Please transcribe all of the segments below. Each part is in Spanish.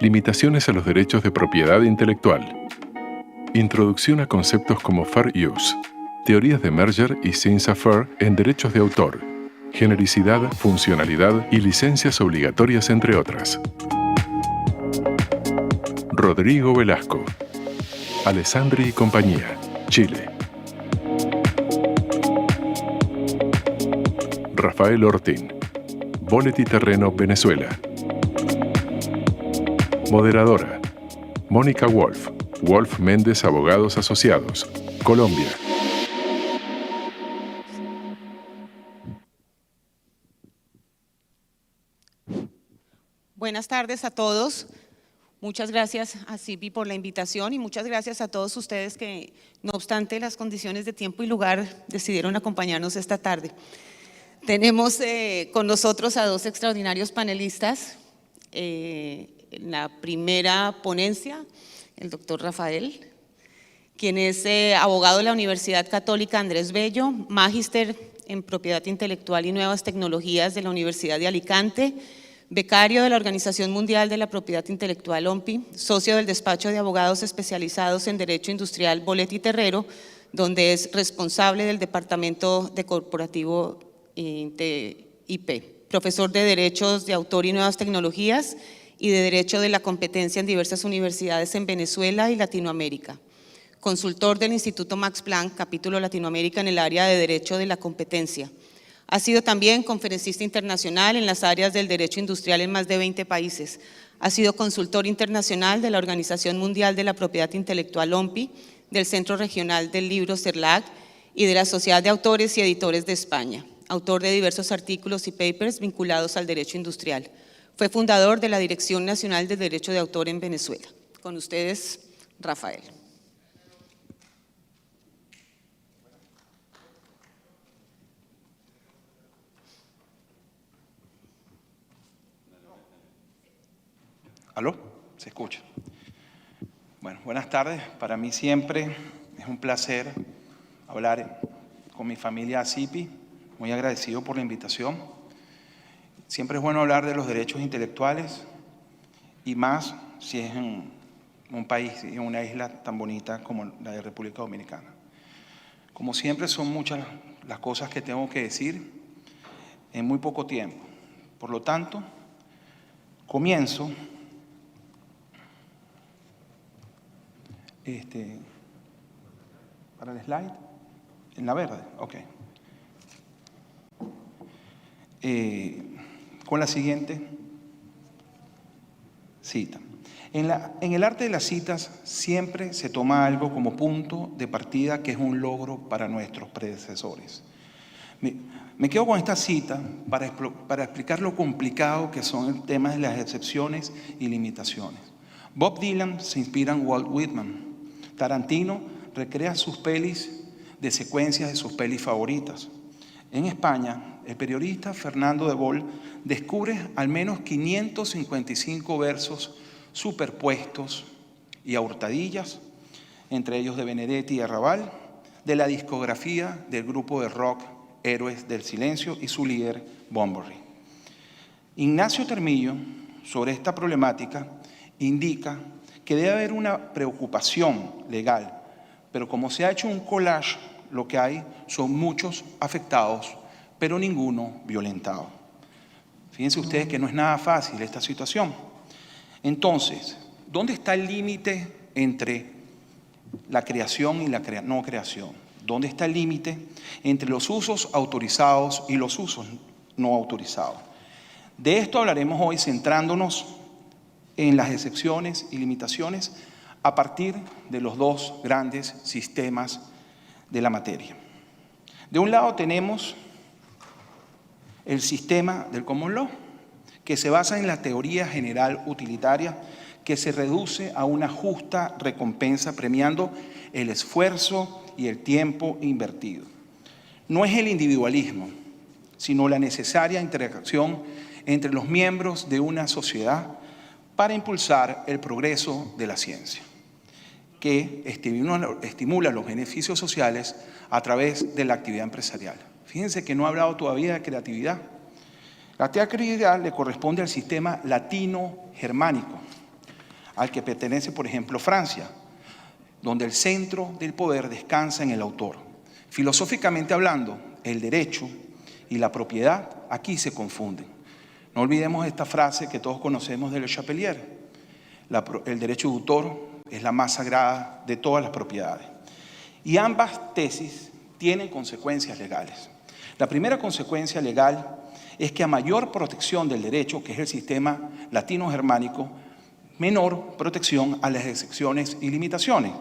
Limitaciones a los derechos de propiedad intelectual. Introducción a conceptos como Fair Use. Teorías de Merger y Saint-Cyr en derechos de autor. Genericidad, funcionalidad y licencias obligatorias, entre otras. Rodrigo Velasco. Alessandri y compañía, Chile. Rafael Ortín. Bolet y Terreno, Venezuela. Moderadora. Mónica Wolf. Wolf Méndez Abogados Asociados, Colombia. Buenas tardes a todos. Muchas gracias a CIPI por la invitación y muchas gracias a todos ustedes que, no obstante las condiciones de tiempo y lugar, decidieron acompañarnos esta tarde. Tenemos con nosotros a dos extraordinarios panelistas. En la primera ponencia, el doctor Rafael, quien es abogado de la Universidad Católica Andrés Bello, magíster en Propiedad Intelectual y Nuevas Tecnologías de la Universidad de Alicante, becario de la Organización Mundial de la Propiedad Intelectual, OMPI, socio del despacho de abogados especializados en Derecho Industrial Bolet y Terrero, donde es responsable del Departamento de Corporativo de IP, profesor de Derechos de Autor y Nuevas Tecnologías y de Derecho de la Competencia en diversas universidades en Venezuela y Latinoamérica. Consultor del Instituto Max Planck, capítulo Latinoamérica en el área de Derecho de la Competencia. Ha sido también conferencista internacional en las áreas del derecho industrial en más de 20 países. Ha sido consultor internacional de la Organización Mundial de la Propiedad Intelectual, OMPI, del Centro Regional del Libro, CERLAC, y de la Sociedad de Autores y Editores de España. Autor de diversos artículos y papers vinculados al derecho industrial. Fue fundador de la Dirección Nacional de Derecho de Autor en Venezuela. Con ustedes, Rafael. ¿Aló? ¿Se escucha? Bueno, buenas tardes. Para mí siempre es un placer hablar con mi familia CIPI. Muy agradecido por la invitación. Siempre es bueno hablar de los derechos intelectuales y más si es en un país, en una isla tan bonita como la de República Dominicana. Como siempre, son muchas las cosas que tengo que decir en muy poco tiempo. Por lo tanto, comienzo para el slide, en la verde, ok. Con la siguiente cita. En el arte de las citas siempre se toma algo como punto de partida que es un logro para nuestros predecesores. Me quedo con esta cita para explicar lo complicado que son el tema de las excepciones y limitaciones. Bob Dylan se inspira en Walt Whitman. Tarantino recrea sus pelis de secuencias de sus pelis favoritas. En España, el periodista Fernando de Boll descubre al menos 555 versos superpuestos y a hurtadillas, entre ellos de Benedetti y Arrabal, de la discografía del grupo de rock Héroes del Silencio y su líder, Bunbury. Ignacio Termillo, sobre esta problemática, indica que debe haber una preocupación legal, pero como se ha hecho un collage, lo que hay son muchos afectados, pero ninguno violentado. Fíjense ustedes que no es nada fácil esta situación. Entonces, ¿dónde está el límite entre la creación y la no creación? ¿Dónde está el límite entre los usos autorizados y los usos no autorizados? De esto hablaremos hoy centrándonos en las excepciones y limitaciones a partir de los dos grandes sistemas de la materia. De un lado tenemos el sistema del common law, que se basa en la teoría general utilitaria que se reduce a una justa recompensa premiando el esfuerzo y el tiempo invertido. No es el individualismo, sino la necesaria interacción entre los miembros de una sociedad para impulsar el progreso de la ciencia, que estimula los beneficios sociales a través de la actividad empresarial. Fíjense que no he hablado todavía de creatividad. La creatividad le corresponde al sistema latino-germánico, al que pertenece, por ejemplo, Francia, donde el centro del poder descansa en el autor. Filosóficamente hablando, el derecho y la propiedad aquí se confunden. No olvidemos esta frase que todos conocemos de Le Chapelier: el derecho de autor es la más sagrada de todas las propiedades. Y ambas tesis tienen consecuencias legales. La primera consecuencia legal es que a mayor protección del derecho, que es el sistema latino-germánico, menor protección a las excepciones y limitaciones,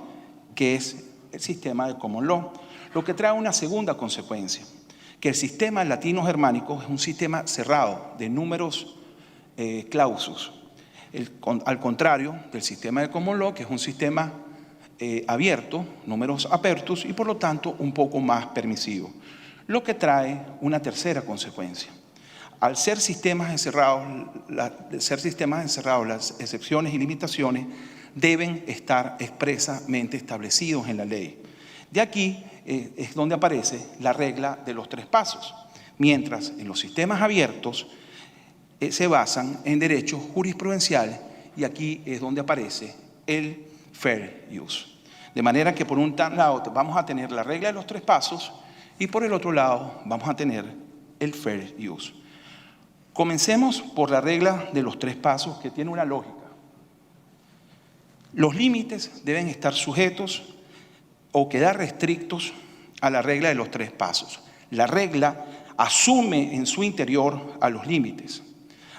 que es el sistema de common law, lo que trae una segunda consecuencia, que el sistema latino-germánico es un sistema cerrado de números clausus, al contrario del sistema de common law, que es un sistema abierto, números apertus, y por lo tanto un poco más permisivo, lo que trae una tercera consecuencia. Al ser sistemas encerrados, las excepciones y limitaciones deben estar expresamente establecidos en la ley. De aquí es donde aparece la regla de los 3 pasos, mientras en los sistemas abiertos se basan en derechos jurisprudenciales, y aquí es donde aparece el fair use. De manera que por un lado vamos a tener la regla de los 3 pasos y por el otro lado vamos a tener el fair use. Comencemos por la regla de los 3 pasos, que tiene una lógica. Los límites deben estar sujetos o quedar restrictos a la regla de los 3 pasos. La regla asume en su interior a los límites.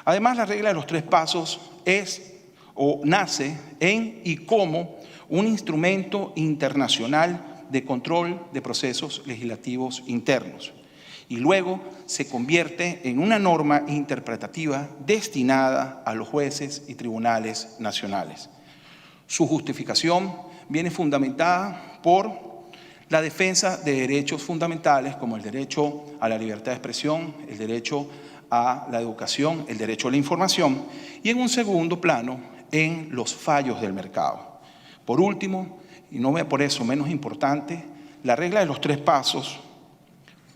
Además, la regla de los 3 pasos es o nace en y como un instrumento internacional de control de procesos legislativos internos, y luego se convierte en una norma interpretativa destinada a los jueces y tribunales nacionales. Su justificación viene fundamentada por la defensa de derechos fundamentales como el derecho a la libertad de expresión, el derecho a la educación, el derecho a la información, y en un segundo plano en los fallos del mercado. Por último, y no por eso menos importante, la regla de los 3 pasos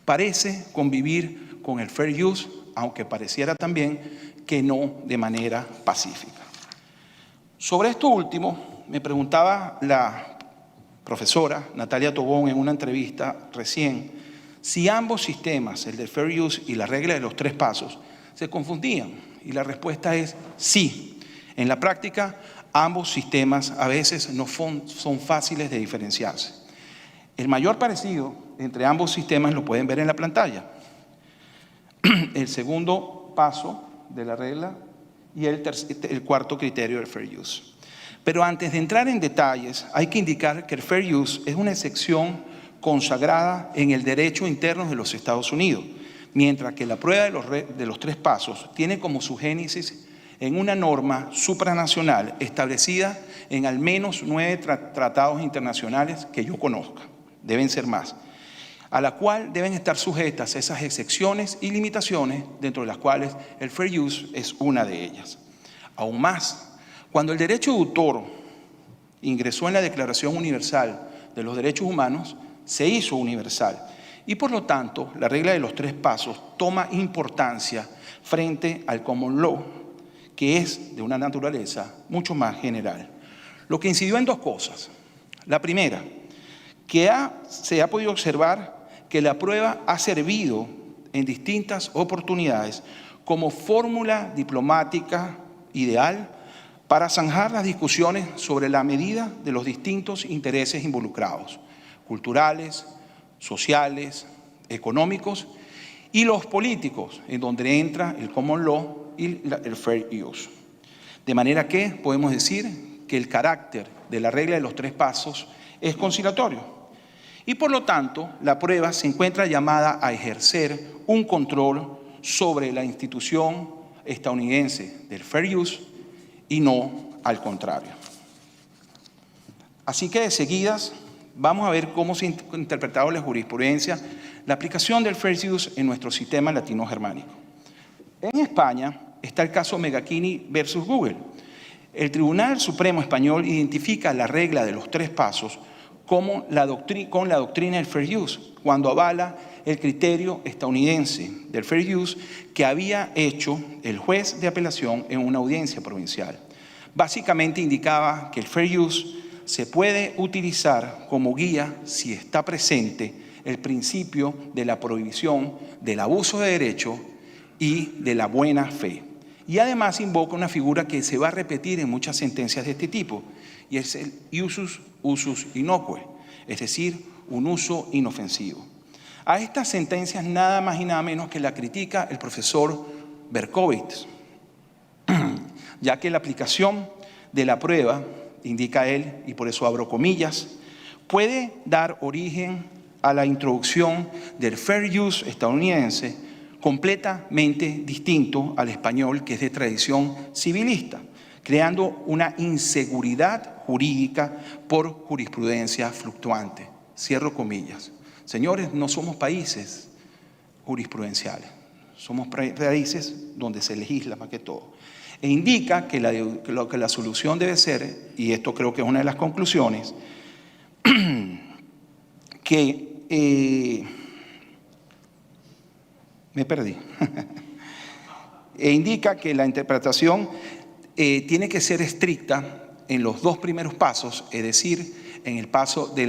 parece convivir con el fair use, aunque pareciera también que no de manera pacífica. Sobre esto último, me preguntaba la profesora Natalia Tobón en una entrevista recién si ambos sistemas, el del fair use y la regla de los 3 pasos, se confundían. Y la respuesta es sí. En la práctica, ambos sistemas a veces no son fáciles de diferenciarse. El mayor parecido entre ambos sistemas lo pueden ver en la pantalla. El segundo paso de la regla y el cuarto criterio del fair use. Pero antes de entrar en detalles, hay que indicar que el fair use es una excepción consagrada en el derecho interno de los Estados Unidos, mientras que la prueba de los 3 pasos tiene como su génesis en una norma supranacional establecida en al menos 9 tratados internacionales que yo conozca, deben ser más, a la cual deben estar sujetas esas excepciones y limitaciones, dentro de las cuales el fair use es una de ellas. Aún más, cuando el derecho de autor ingresó en la Declaración Universal de los Derechos Humanos, se hizo universal, y por lo tanto la regla de los 3 pasos toma importancia frente al common law, que es de una naturaleza mucho más general. Lo que incidió en 2 cosas. La primera, que se ha podido observar que la prueba ha servido en distintas oportunidades como fórmula diplomática ideal para zanjar las discusiones sobre la medida de los distintos intereses involucrados, culturales, sociales, económicos y los políticos, en donde entra el common law y el fair use. De manera que podemos decir que el carácter de la regla de los 3 pasos es conciliatorio. Y por lo tanto, la prueba se encuentra llamada a ejercer un control sobre la institución estadounidense del fair use y no al contrario. Así que de seguidas vamos a ver cómo se ha interpretado la jurisprudencia, la aplicación del fair use en nuestro sistema latino-germánico. En España está el caso Megachini versus Google. El Tribunal Supremo Español identifica la regla de los 3 pasos con la doctrina del fair use, cuando avala el criterio estadounidense del fair use que había hecho el juez de apelación en una audiencia provincial. Básicamente indicaba que el fair use se puede utilizar como guía si está presente el principio de la prohibición del abuso de derecho y de la buena fe. Y además invoca una figura que se va a repetir en muchas sentencias de este tipo, y es el usus innocue, es decir, un uso inofensivo. A estas sentencias nada más y nada menos que la critica el profesor Berkowitz, ya que la aplicación de la prueba, indica él, y por eso abro comillas, puede dar origen a la introducción del fair use estadounidense completamente distinto al español, que es de tradición civilista, creando una inseguridad jurídica por jurisprudencia fluctuante. Cierro comillas. Señores, no somos países jurisprudenciales, somos países donde se legisla más que todo. E indica que la solución debe ser, y esto creo que es una de las conclusiones, que me perdí. E indica que la interpretación tiene que ser estricta en los dos primeros pasos, es decir, en el paso de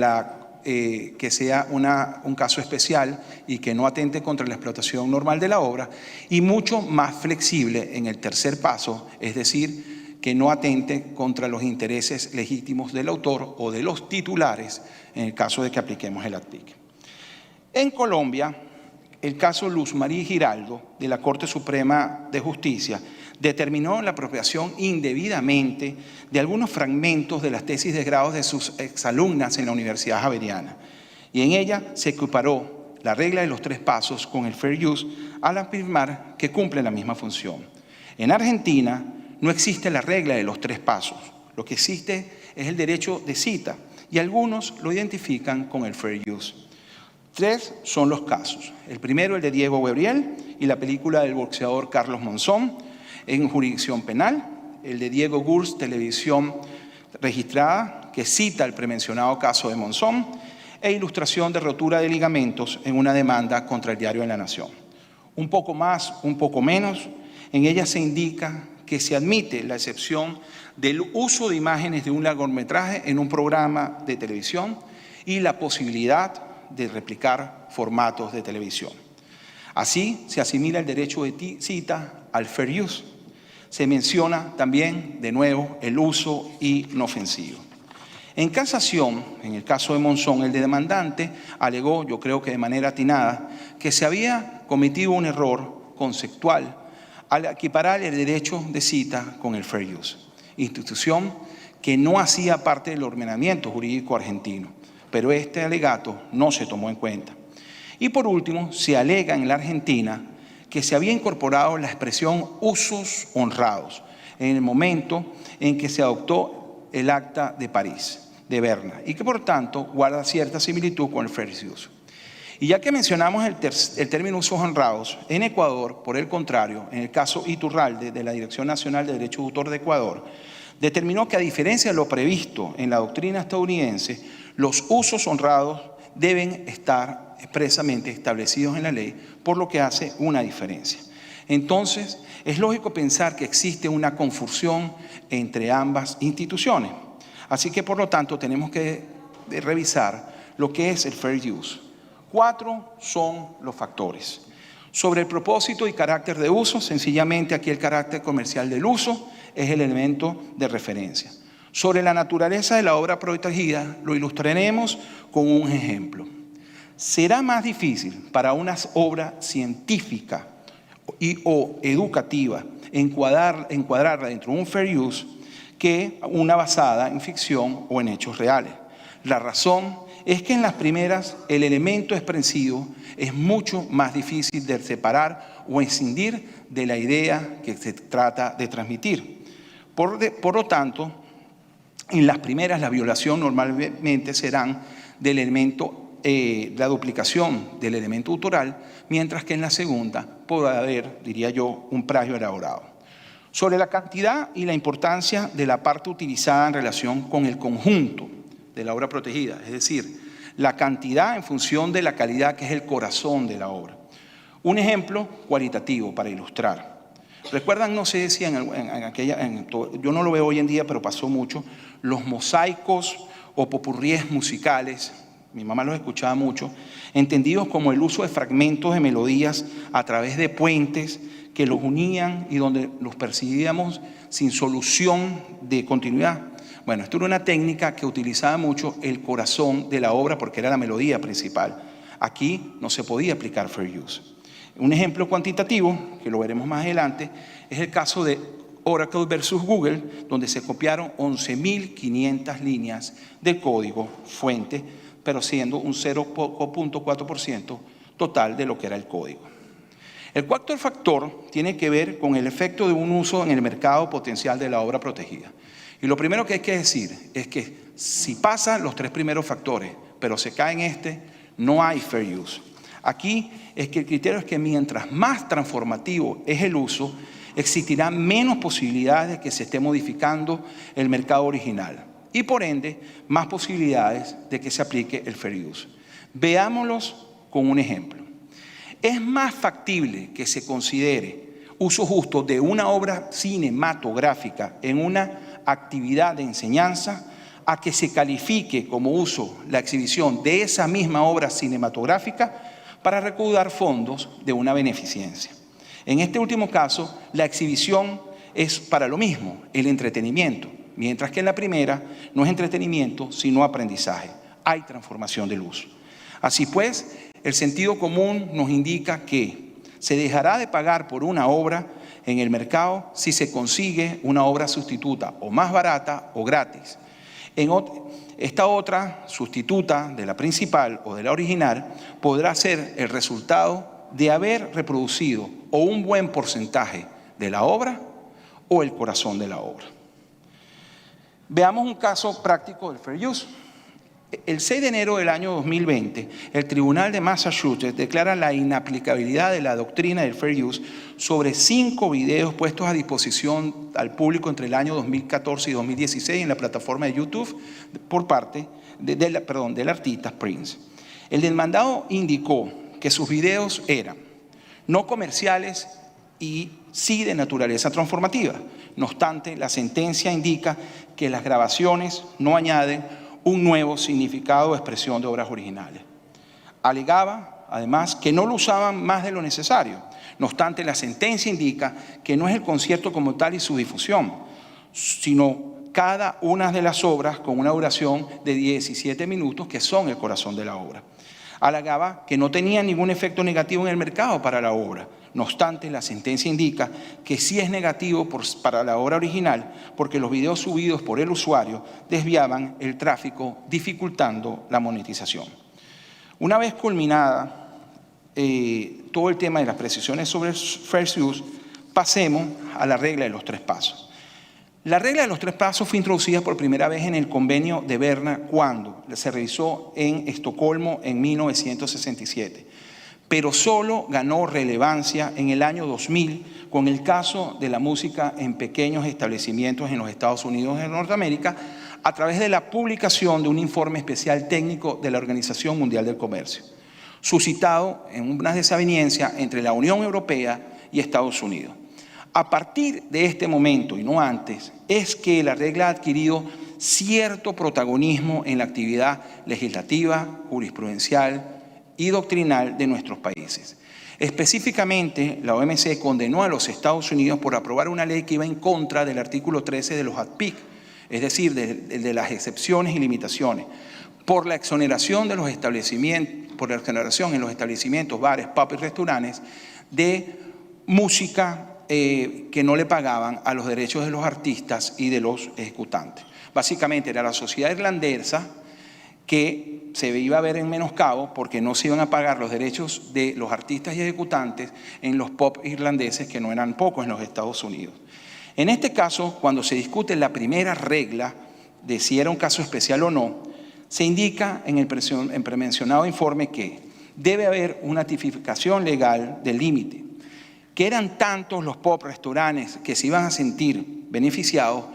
que sea un caso especial y que no atente contra la explotación normal de la obra, y mucho más flexible en el tercer paso, es decir, que no atente contra los intereses legítimos del autor o de los titulares en el caso de que apliquemos el ACPIC. En Colombia, el caso Luz María Giraldo de la Corte Suprema de Justicia determinó la apropiación indebidamente de algunos fragmentos de las tesis de grado de sus exalumnas en la Universidad Javeriana, y en ella se equiparó la regla de los 3 pasos con el fair use al afirmar que cumple la misma función. En Argentina no existe la regla de los 3 pasos, lo que existe es el derecho de cita, y algunos lo identifican con el fair use. 3 son los casos. El primero, el de Diego Gabriel y la película del boxeador Carlos Monzón en jurisdicción penal. El de Diego Gurs, televisión registrada, que cita el premencionado caso de Monzón, e ilustración de rotura de ligamentos en una demanda contra el diario de La Nación. Un poco más, un poco menos, en ella se indica que se admite la excepción del uso de imágenes de un largometraje en un programa de televisión y la posibilidad de replicar formatos de televisión. Así se asimila el derecho de cita al fair use. Se menciona también, de nuevo, el uso inofensivo. En casación, en el caso de Monzón, el demandante alegó, yo creo que de manera atinada, que se había cometido un error conceptual al equiparar el derecho de cita con el fair use, institución que no hacía parte del ordenamiento jurídico argentino, pero este alegato no se tomó en cuenta. Y por último, se alega en la Argentina que se había incorporado la expresión usos honrados en el momento en que se adoptó el Acta de París, de Berna, y que por tanto guarda cierta similitud con el fair use. Y ya que mencionamos el término usos honrados, en Ecuador, por el contrario, en el caso Iturralde de la Dirección Nacional de Derecho de Autor de Ecuador, determinó que a diferencia de lo previsto en la doctrina estadounidense, los usos honrados deben estar expresamente establecidos en la ley, por lo que hace una diferencia. Entonces, es lógico pensar que existe una confusión entre ambas instituciones. Así que, por lo tanto, tenemos que revisar lo que es el fair use. 4 son los factores. Sobre el propósito y carácter de uso, sencillamente aquí el carácter comercial del uso es el elemento de referencia. Sobre la naturaleza de la obra protegida, lo ilustraremos con un ejemplo. Será más difícil para una obra científica o educativa encuadrarla dentro de un fair use que una basada en ficción o en hechos reales. La razón es que en las primeras el elemento expresivo es mucho más difícil de separar o escindir de la idea que se trata de transmitir. Por lo tanto, en las primeras la violación normalmente serán del elemento, la duplicación del elemento autoral, mientras que en la segunda podrá haber, diría yo, un plagio elaborado. Sobre la cantidad y la importancia de la parte utilizada en relación con el conjunto de la obra protegida, es decir, la cantidad en función de la calidad, que es el corazón de la obra. Un ejemplo cualitativo para ilustrar. Recuerdan, no sé si yo no lo veo hoy en día, pero pasó mucho, los mosaicos o popurríes musicales, mi mamá los escuchaba mucho, entendidos como el uso de fragmentos de melodías a través de puentes que los unían y donde los percibíamos sin solución de continuidad. Bueno, esto era una técnica que utilizaba mucho el corazón de la obra porque era la melodía principal. Aquí no se podía aplicar fair use. Un ejemplo cuantitativo, que lo veremos más adelante, es el caso de Oracle versus Google, donde se copiaron 11.500 líneas de código fuente, pero siendo un 0.4% total de lo que era el código. El cuarto factor tiene que ver con el efecto de un uso en el mercado potencial de la obra protegida. Y lo primero que hay que decir es que si pasan los tres primeros factores, pero se cae en este, no hay fair use. Aquí es que el criterio es que mientras más transformativo es el uso, existirán menos posibilidades de que se esté modificando el mercado original y por ende más posibilidades de que se aplique el fair use. Veámoslos con un ejemplo. Es más factible que se considere uso justo de una obra cinematográfica en una actividad de enseñanza a que se califique como uso la exhibición de esa misma obra cinematográfica para recaudar fondos de una beneficencia. En este último caso, la exhibición es para lo mismo, el entretenimiento, mientras que en la primera no es entretenimiento, sino aprendizaje. Hay transformación del uso. Así pues, el sentido común nos indica que se dejará de pagar por una obra en el mercado si se consigue una obra sustituta o más barata o gratis. Esta otra sustituta de la principal o de la original podrá ser el resultado de haber reproducido o un buen porcentaje de la obra o el corazón de la obra. Veamos un caso práctico del fair use. El 6 de enero del año 2020, el Tribunal de Massachusetts declara la inaplicabilidad de la doctrina del fair use sobre 5 videos puestos a disposición al público entre el año 2014 y 2016 en la plataforma de YouTube por parte del artista Prince. El demandado indicó que sus videos eran no comerciales y sí de naturaleza transformativa. No obstante, la sentencia indica que las grabaciones no añaden un nuevo significado o expresión de obras originales. Alegaba, además, que no lo usaban más de lo necesario. No obstante, la sentencia indica que no es el concierto como tal y su difusión, sino cada una de las obras con una duración de 17 minutos que son el corazón de la obra. Alegaba que no tenía ningún efecto negativo en el mercado para la obra. No obstante, la sentencia indica que sí es negativo para la obra original porque los videos subidos por el usuario desviaban el tráfico, dificultando la monetización. Una vez culminada todo el tema de las precisiones sobre el fair use, pasemos a la regla de los 3 pasos. La regla de los 3 pasos fue introducida por primera vez en el convenio de Berna cuando se realizó en Estocolmo en 1967. Pero solo ganó relevancia en el año 2000 con el caso de la música en pequeños establecimientos en los Estados Unidos de Norteamérica a través de la publicación de un informe especial técnico de la Organización Mundial del Comercio, suscitado en una desaveniencia entre la Unión Europea y Estados Unidos. A partir de este momento y no antes, es que la regla ha adquirido cierto protagonismo en la actividad legislativa, jurisprudencial y doctrinal de nuestros países. Específicamente, la OMC condenó a los Estados Unidos por aprobar una ley que iba en contra del artículo 13 de los ADPIC, es decir, de las excepciones y limitaciones, por la exoneración de los establecimientos, por la exoneración en los establecimientos, bares, pubs y restaurantes de música que no le pagaban a los derechos de los artistas y de los ejecutantes. Básicamente era la sociedad irlandesa que se iba a ver en menoscabo porque no se iban a pagar los derechos de los artistas y ejecutantes en los pubs irlandeses, que no eran pocos en los Estados Unidos. En este caso, cuando se discute la primera regla de si era un caso especial o no, se indica en el premencionado informe que debe haber una tipificación legal del límite, que eran tantos los pubs, restaurantes que se iban a sentir beneficiados,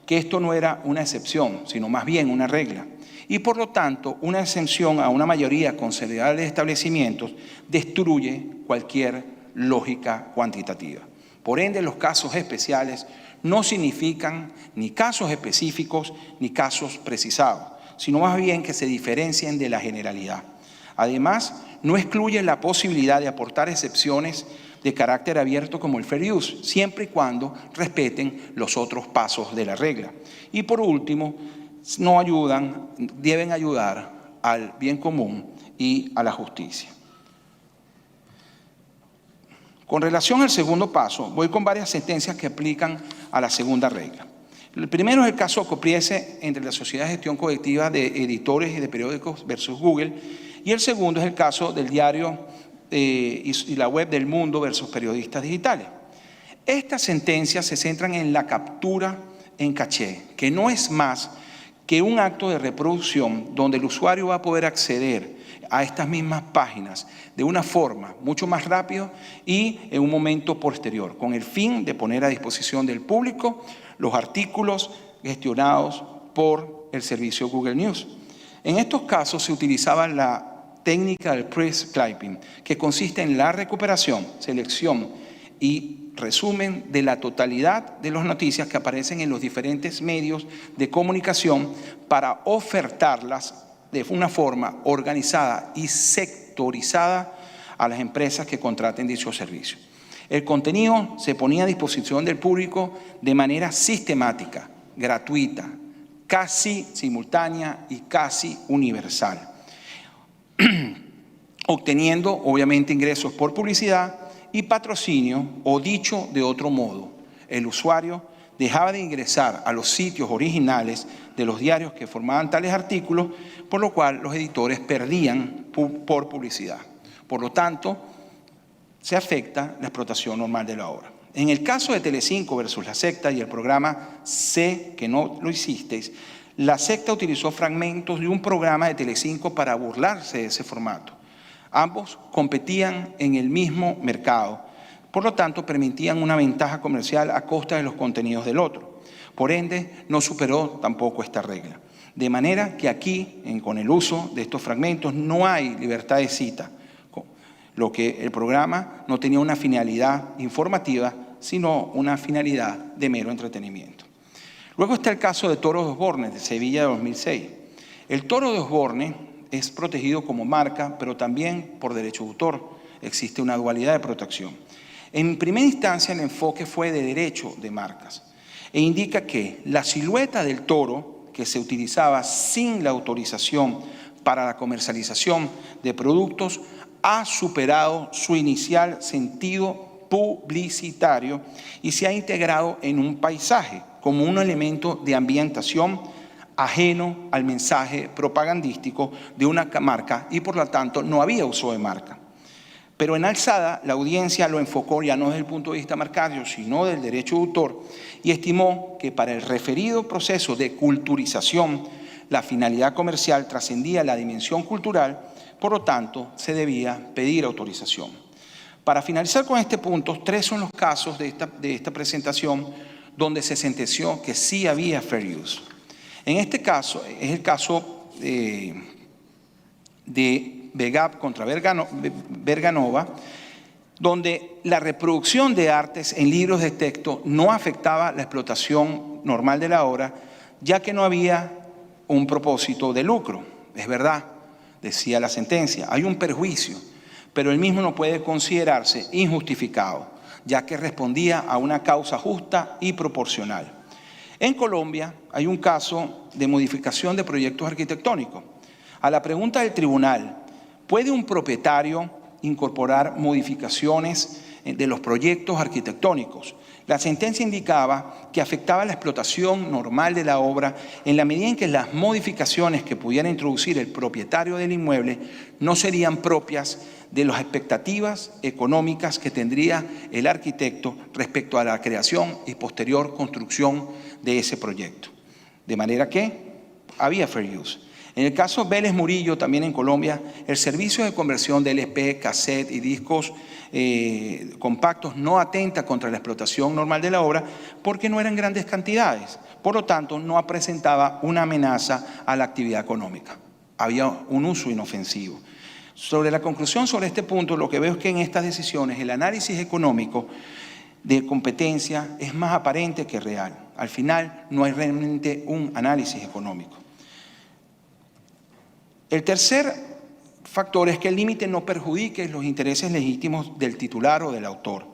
que esto no era una excepción, sino más bien una regla. Y por lo tanto, una exención a una mayoría considerable de establecimientos destruye cualquier lógica cuantitativa. Por ende, los casos especiales no significan ni casos específicos ni casos precisados, sino más bien que se diferencien de la generalidad. Además, no excluye la posibilidad de aportar excepciones de carácter abierto como el fair use, siempre y cuando respeten los otros pasos de la regla. Y por último, deben ayudar al bien común y a la justicia. Con relación al segundo paso, voy con varias sentencias que aplican a la segunda regla. El primero es el caso Copriese entre la Sociedad de Gestión Colectiva de Editores y de Periódicos versus Google, y el segundo es el caso del diario y la web del Mundo versus Periodistas Digitales. Estas sentencias se centran en la captura en caché, que no es más que un acto de reproducción donde el usuario va a poder acceder a estas mismas páginas de una forma mucho más rápida y en un momento posterior, con el fin de poner a disposición del público los artículos gestionados por el servicio Google News. En estos casos se utilizaba la técnica del press clipping, que consiste en la recuperación, selección y resumen de la totalidad de las noticias que aparecen en los diferentes medios de comunicación para ofertarlas de una forma organizada y sectorizada a las empresas que contraten dichos servicios. El contenido se ponía a disposición del público de manera sistemática, gratuita, casi simultánea y casi universal, obteniendo obviamente ingresos por publicidad y patrocinio, o dicho de otro modo, el usuario dejaba de ingresar a los sitios originales de los diarios que formaban tales artículos, por lo cual los editores perdían por publicidad. Por lo tanto, se afecta la explotación normal de la obra. En el caso de Telecinco versus La Sexta y el programa Sé que no lo hicisteis, La Sexta utilizó fragmentos de un programa de Telecinco para burlarse de ese formato. Ambos competían en el mismo mercado, por lo tanto permitían una ventaja comercial a costa de los contenidos del otro. Por ende, no superó tampoco esta regla. De manera que aquí, con el uso de estos fragmentos, no hay libertad de cita, lo que el programa no tenía una finalidad informativa, sino una finalidad de mero entretenimiento. Luego está el caso de Toro de Osborne, de Sevilla de 2006. El Toro de Osborne es protegido como marca, pero también por derecho de autor. Existe una dualidad de protección. En primera instancia, el enfoque fue de derecho de marcas e indica que la silueta del toro que se utilizaba sin la autorización para la comercialización de productos ha superado su inicial sentido publicitario y se ha integrado en un paisaje como un elemento de ambientación ajeno al mensaje propagandístico de una marca y por lo tanto no había uso de marca. Pero en alzada la audiencia lo enfocó ya no desde el punto de vista marcario, sino del derecho de autor y estimó que para el referido proceso de culturización la finalidad comercial trascendía la dimensión cultural, por lo tanto se debía pedir autorización. Para finalizar con este punto, 3 son los casos de esta presentación donde se sentenció que sí había fair use. En este caso, es el caso de Begap contra Berganova, donde la reproducción de artes en libros de texto no afectaba la explotación normal de la obra, ya que no había un propósito de lucro. Es verdad, decía la sentencia, hay un perjuicio, pero el mismo no puede considerarse injustificado, ya que respondía a una causa justa y proporcional. En Colombia hay un caso de modificación de proyectos arquitectónicos. A la pregunta del tribunal, ¿puede un propietario incorporar modificaciones de los proyectos arquitectónicos? La sentencia indicaba que afectaba la explotación normal de la obra en la medida en que las modificaciones que pudiera introducir el propietario del inmueble no serían propias de las expectativas económicas que tendría el arquitecto respecto a la creación y posterior construcción de ese proyecto. De manera que había fair use. En el caso Vélez Murillo, también en Colombia, el servicio de conversión de LP, cassette y discos compactos no atenta contra la explotación normal de la obra porque no eran grandes cantidades. Por lo tanto, no presentaba una amenaza a la actividad económica. Había un uso inofensivo. Sobre la conclusión sobre este punto, lo que veo es que en estas decisiones el análisis económico de competencia es más aparente que real. Al final no hay realmente un análisis económico. El tercer factor es que el límite no perjudique los intereses legítimos del titular o del autor.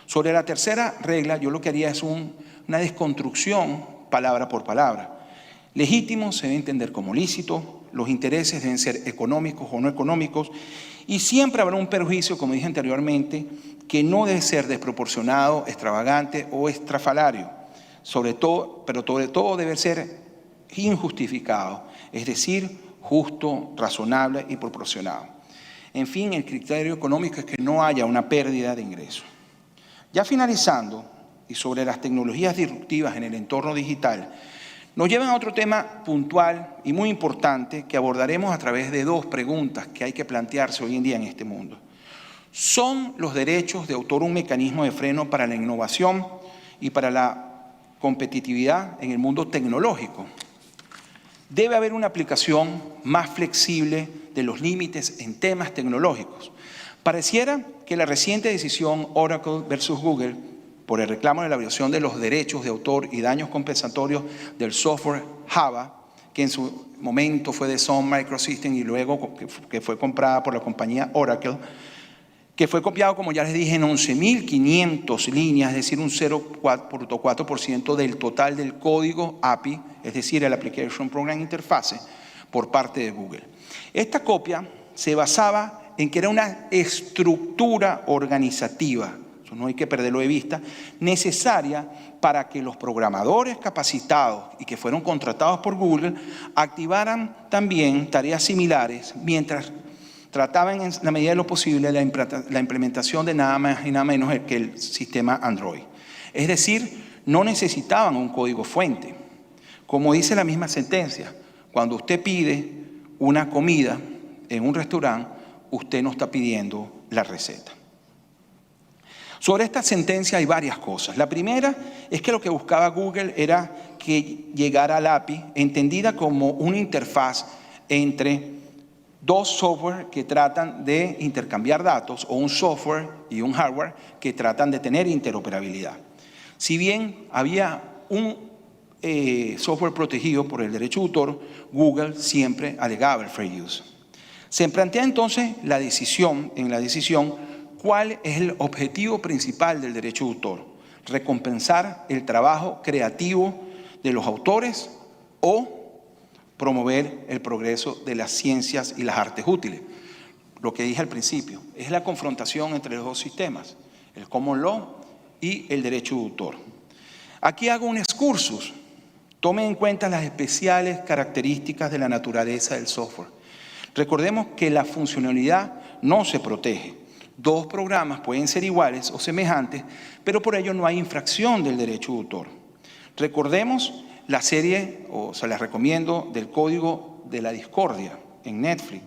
Sobre la tercera regla, yo lo que haría es una desconstrucción palabra por palabra. Legítimo se debe entender como lícito, los intereses deben ser económicos o no económicos, y siempre habrá un perjuicio, como dije anteriormente, que no debe ser desproporcionado, extravagante o estrafalario, pero sobre todo debe ser injustificado, es decir, justo, razonable y proporcionado. En fin, el criterio económico es que no haya una pérdida de ingresos. Ya finalizando, y sobre las tecnologías disruptivas en el entorno digital, nos llevan a otro tema puntual y muy importante que abordaremos a través de dos preguntas que hay que plantearse hoy en día en este mundo. ¿Son los derechos de autor un mecanismo de freno para la innovación y para la competitividad en el mundo tecnológico? Debe haber una aplicación más flexible de los límites en temas tecnológicos. Pareciera que la reciente decisión Oracle versus Google por el reclamo de la violación de los derechos de autor y daños compensatorios del software Java, que en su momento fue de Sun Microsystems y luego que fue comprada por la compañía Oracle, que fue copiado, como ya les dije, en 11.500 líneas, es decir, un 0.4% del total del código API, es decir, el Application Program Interface, por parte de Google. Esta copia se basaba en que era una estructura organizativa, eso no hay que perderlo de vista, necesaria para que los programadores capacitados y que fueron contratados por Google activaran también tareas similares mientras trataban en la medida de lo posible la implementación de nada más y nada menos que el sistema Android. Es decir, no necesitaban un código fuente. Como dice la misma sentencia, cuando usted pide una comida en un restaurante, usted no está pidiendo la receta. Sobre esta sentencia hay varias cosas. La primera es que lo que buscaba Google era que llegara al API, entendida como una interfaz entre dos software que tratan de intercambiar datos o un software y un hardware que tratan de tener interoperabilidad. Si bien había un software protegido por el derecho de autor, Google siempre alegaba el fair use. Se plantea entonces en la decisión, cuál es el objetivo principal del derecho de autor: recompensar el trabajo creativo de los autores o promover el progreso de las ciencias y las artes útiles. Lo que dije al principio, es la confrontación entre los dos sistemas, el common law y el derecho de autor. Aquí hago un excursus. Tomen en cuenta las especiales características de la naturaleza del software. Recordemos que la funcionalidad no se protege. Dos programas pueden ser iguales o semejantes, pero por ello no hay infracción del derecho de autor. Recordemos la serie, se las recomiendo, del Código de la Discordia en Netflix,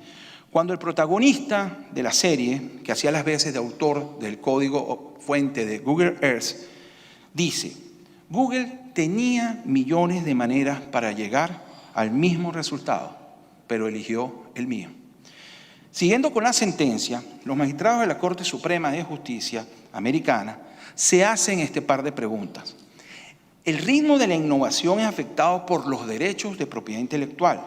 cuando el protagonista de la serie, que hacía las veces de autor del código fuente de Google Earth, dice: Google tenía millones de maneras para llegar al mismo resultado, pero eligió el mío. Siguiendo con la sentencia, los magistrados de la Corte Suprema de Justicia americana se hacen este par de preguntas. El ritmo de la innovación es afectado por los derechos de propiedad intelectual.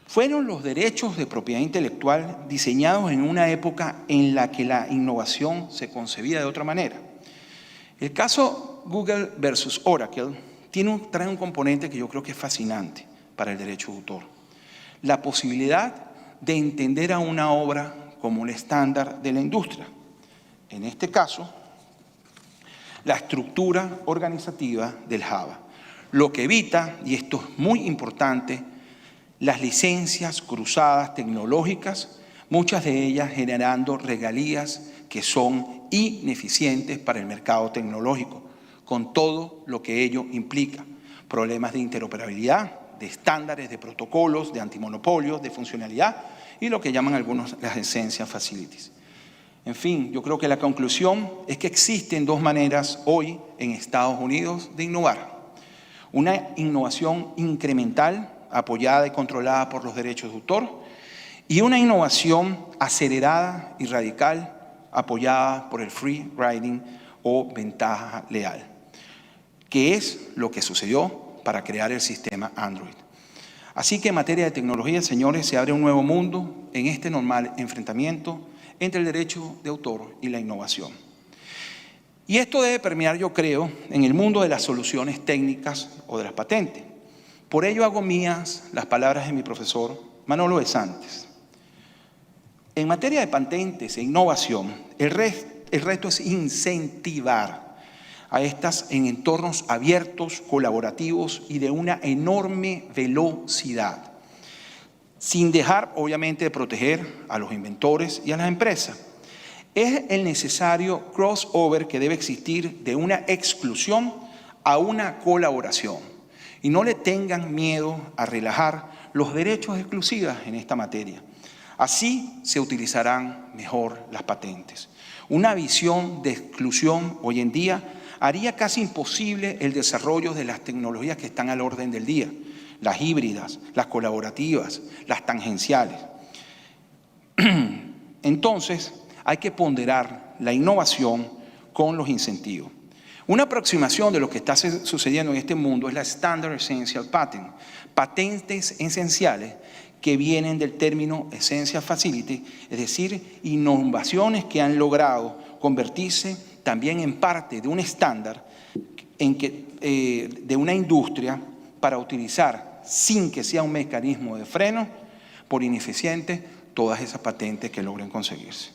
¿Fueron los derechos de propiedad intelectual diseñados en una época en la que la innovación se concebía de otra manera? El caso Google versus Oracle trae un componente que yo creo que es fascinante para el derecho de autor: la posibilidad de entender a una obra como un estándar de la industria. En este caso, la estructura organizativa del Java, lo que evita, y esto es muy importante, las licencias cruzadas tecnológicas, muchas de ellas generando regalías que son ineficientes para el mercado tecnológico, con todo lo que ello implica: problemas de interoperabilidad, de estándares, de protocolos, de antimonopolios, de funcionalidad y lo que llaman algunos las Essential Facilities. En fin, yo creo que la conclusión es que existen dos maneras hoy en Estados Unidos de innovar: una innovación incremental, apoyada y controlada por los derechos de autor, y una innovación acelerada y radical, apoyada por el free riding o ventaja leal, que es lo que sucedió para crear el sistema Android. Así que en materia de tecnología, señores, se abre un nuevo mundo en este normal enfrentamiento entre el derecho de autor y la innovación. Y esto debe permear, yo creo, en el mundo de las soluciones técnicas o de las patentes. Por ello hago mías las palabras de mi profesor Manolo de Santos. En materia de patentes e innovación, el reto es incentivar a estas en entornos abiertos, colaborativos y de una enorme velocidad, sin dejar, obviamente, de proteger a los inventores y a las empresas. Es el necesario crossover que debe existir de una exclusión a una colaboración. Y no le tengan miedo a relajar los derechos exclusivos en esta materia. Así se utilizarán mejor las patentes. Una visión de exclusión hoy en día haría casi imposible el desarrollo de las tecnologías que están al orden del día, las híbridas, las colaborativas, las tangenciales. Entonces, hay que ponderar la innovación con los incentivos. Una aproximación de lo que está sucediendo en este mundo es la Standard Essential Patent, patentes esenciales que vienen del término Essential Facility, es decir, innovaciones que han logrado convertirse también en parte de un estándar de una industria para utilizar, sin que sea un mecanismo de freno, por ineficiente, todas esas patentes que logren conseguirse.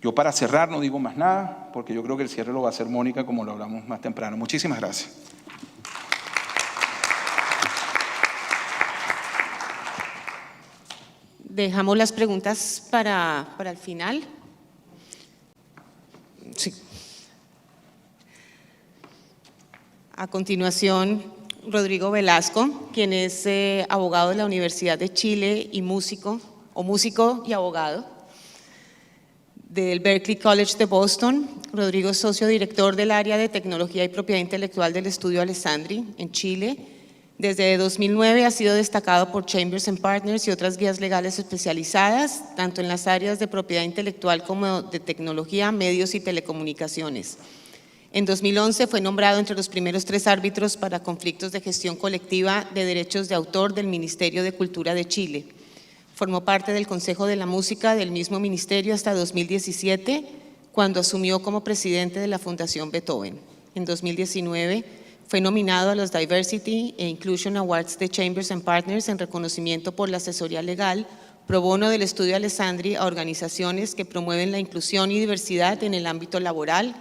Yo para cerrar no digo más nada, porque yo creo que el cierre lo va a hacer Mónica, como lo hablamos más temprano. Muchísimas gracias. Dejamos las preguntas para el final. Sí. A continuación, Rodrigo Velasco, quien es abogado de la Universidad de Chile y músico y abogado del Berklee College de Boston. Rodrigo es socio director del área de tecnología y propiedad intelectual del estudio Alessandri en Chile. Desde 2009 ha sido destacado por Chambers & Partners y otras guías legales especializadas, tanto en las áreas de propiedad intelectual como de tecnología, medios y telecomunicaciones. En 2011 fue nombrado entre los primeros 3 árbitros para conflictos de gestión colectiva de derechos de autor del Ministerio de Cultura de Chile. Formó parte del Consejo de la Música del mismo ministerio hasta 2017, cuando asumió como presidente de la Fundación Beethoven. En 2019 fue nominado a los Diversity e Inclusion Awards de Chambers & Partners en reconocimiento por la asesoría legal pro bono del estudio Alessandri a organizaciones que promueven la inclusión y diversidad en el ámbito laboral,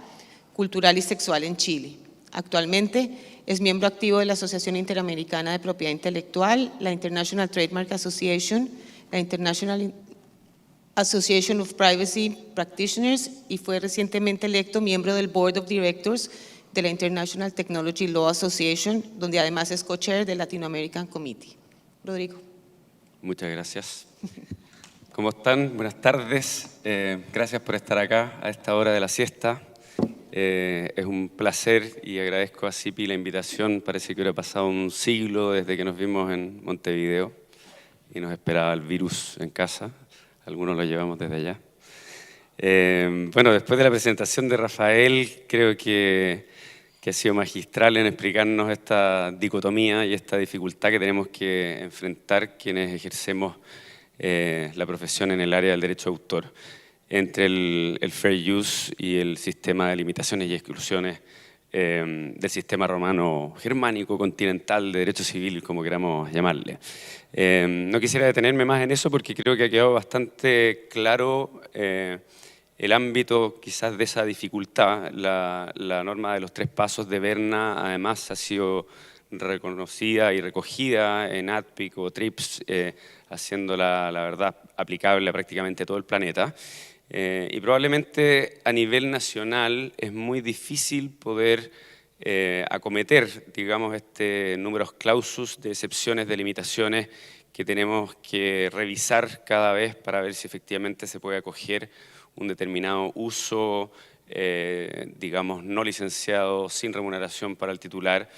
cultural y sexual en Chile. Actualmente es miembro activo de la Asociación Interamericana de Propiedad Intelectual, la International Trademark Association, la International Association of Privacy Practitioners y fue recientemente electo miembro del Board of Directors de la International Technology Law Association, donde además es co-chair del Latino American Committee. Rodrigo. Muchas gracias. ¿Cómo están? Buenas tardes. Gracias por estar acá a esta hora de la siesta. Es un placer y agradezco a CIPI la invitación. Parece que hubiera pasado un siglo desde que nos vimos en Montevideo y nos esperaba el virus en casa. Algunos lo llevamos desde allá. Bueno, después de la presentación de Rafael, creo que ha sido magistral en explicarnos esta dicotomía y esta dificultad que tenemos que enfrentar quienes ejercemos la profesión en el área del derecho de autor, entre el fair use y el sistema de limitaciones y exclusiones del sistema romano germánico continental de derecho civil, como queramos llamarle. No quisiera detenerme más en eso porque creo que ha quedado bastante claro el ámbito quizás de esa dificultad. La norma de los 3 pasos de Berna además ha sido reconocida y recogida en ADPIC o TRIPS, haciéndola, la verdad, aplicable a prácticamente todo el planeta. Y probablemente a nivel nacional es muy difícil poder acometer, digamos, numerus clausus de excepciones, de limitaciones que tenemos que revisar cada vez para ver si efectivamente se puede acoger un determinado uso, digamos, no licenciado, sin remuneración para el titular,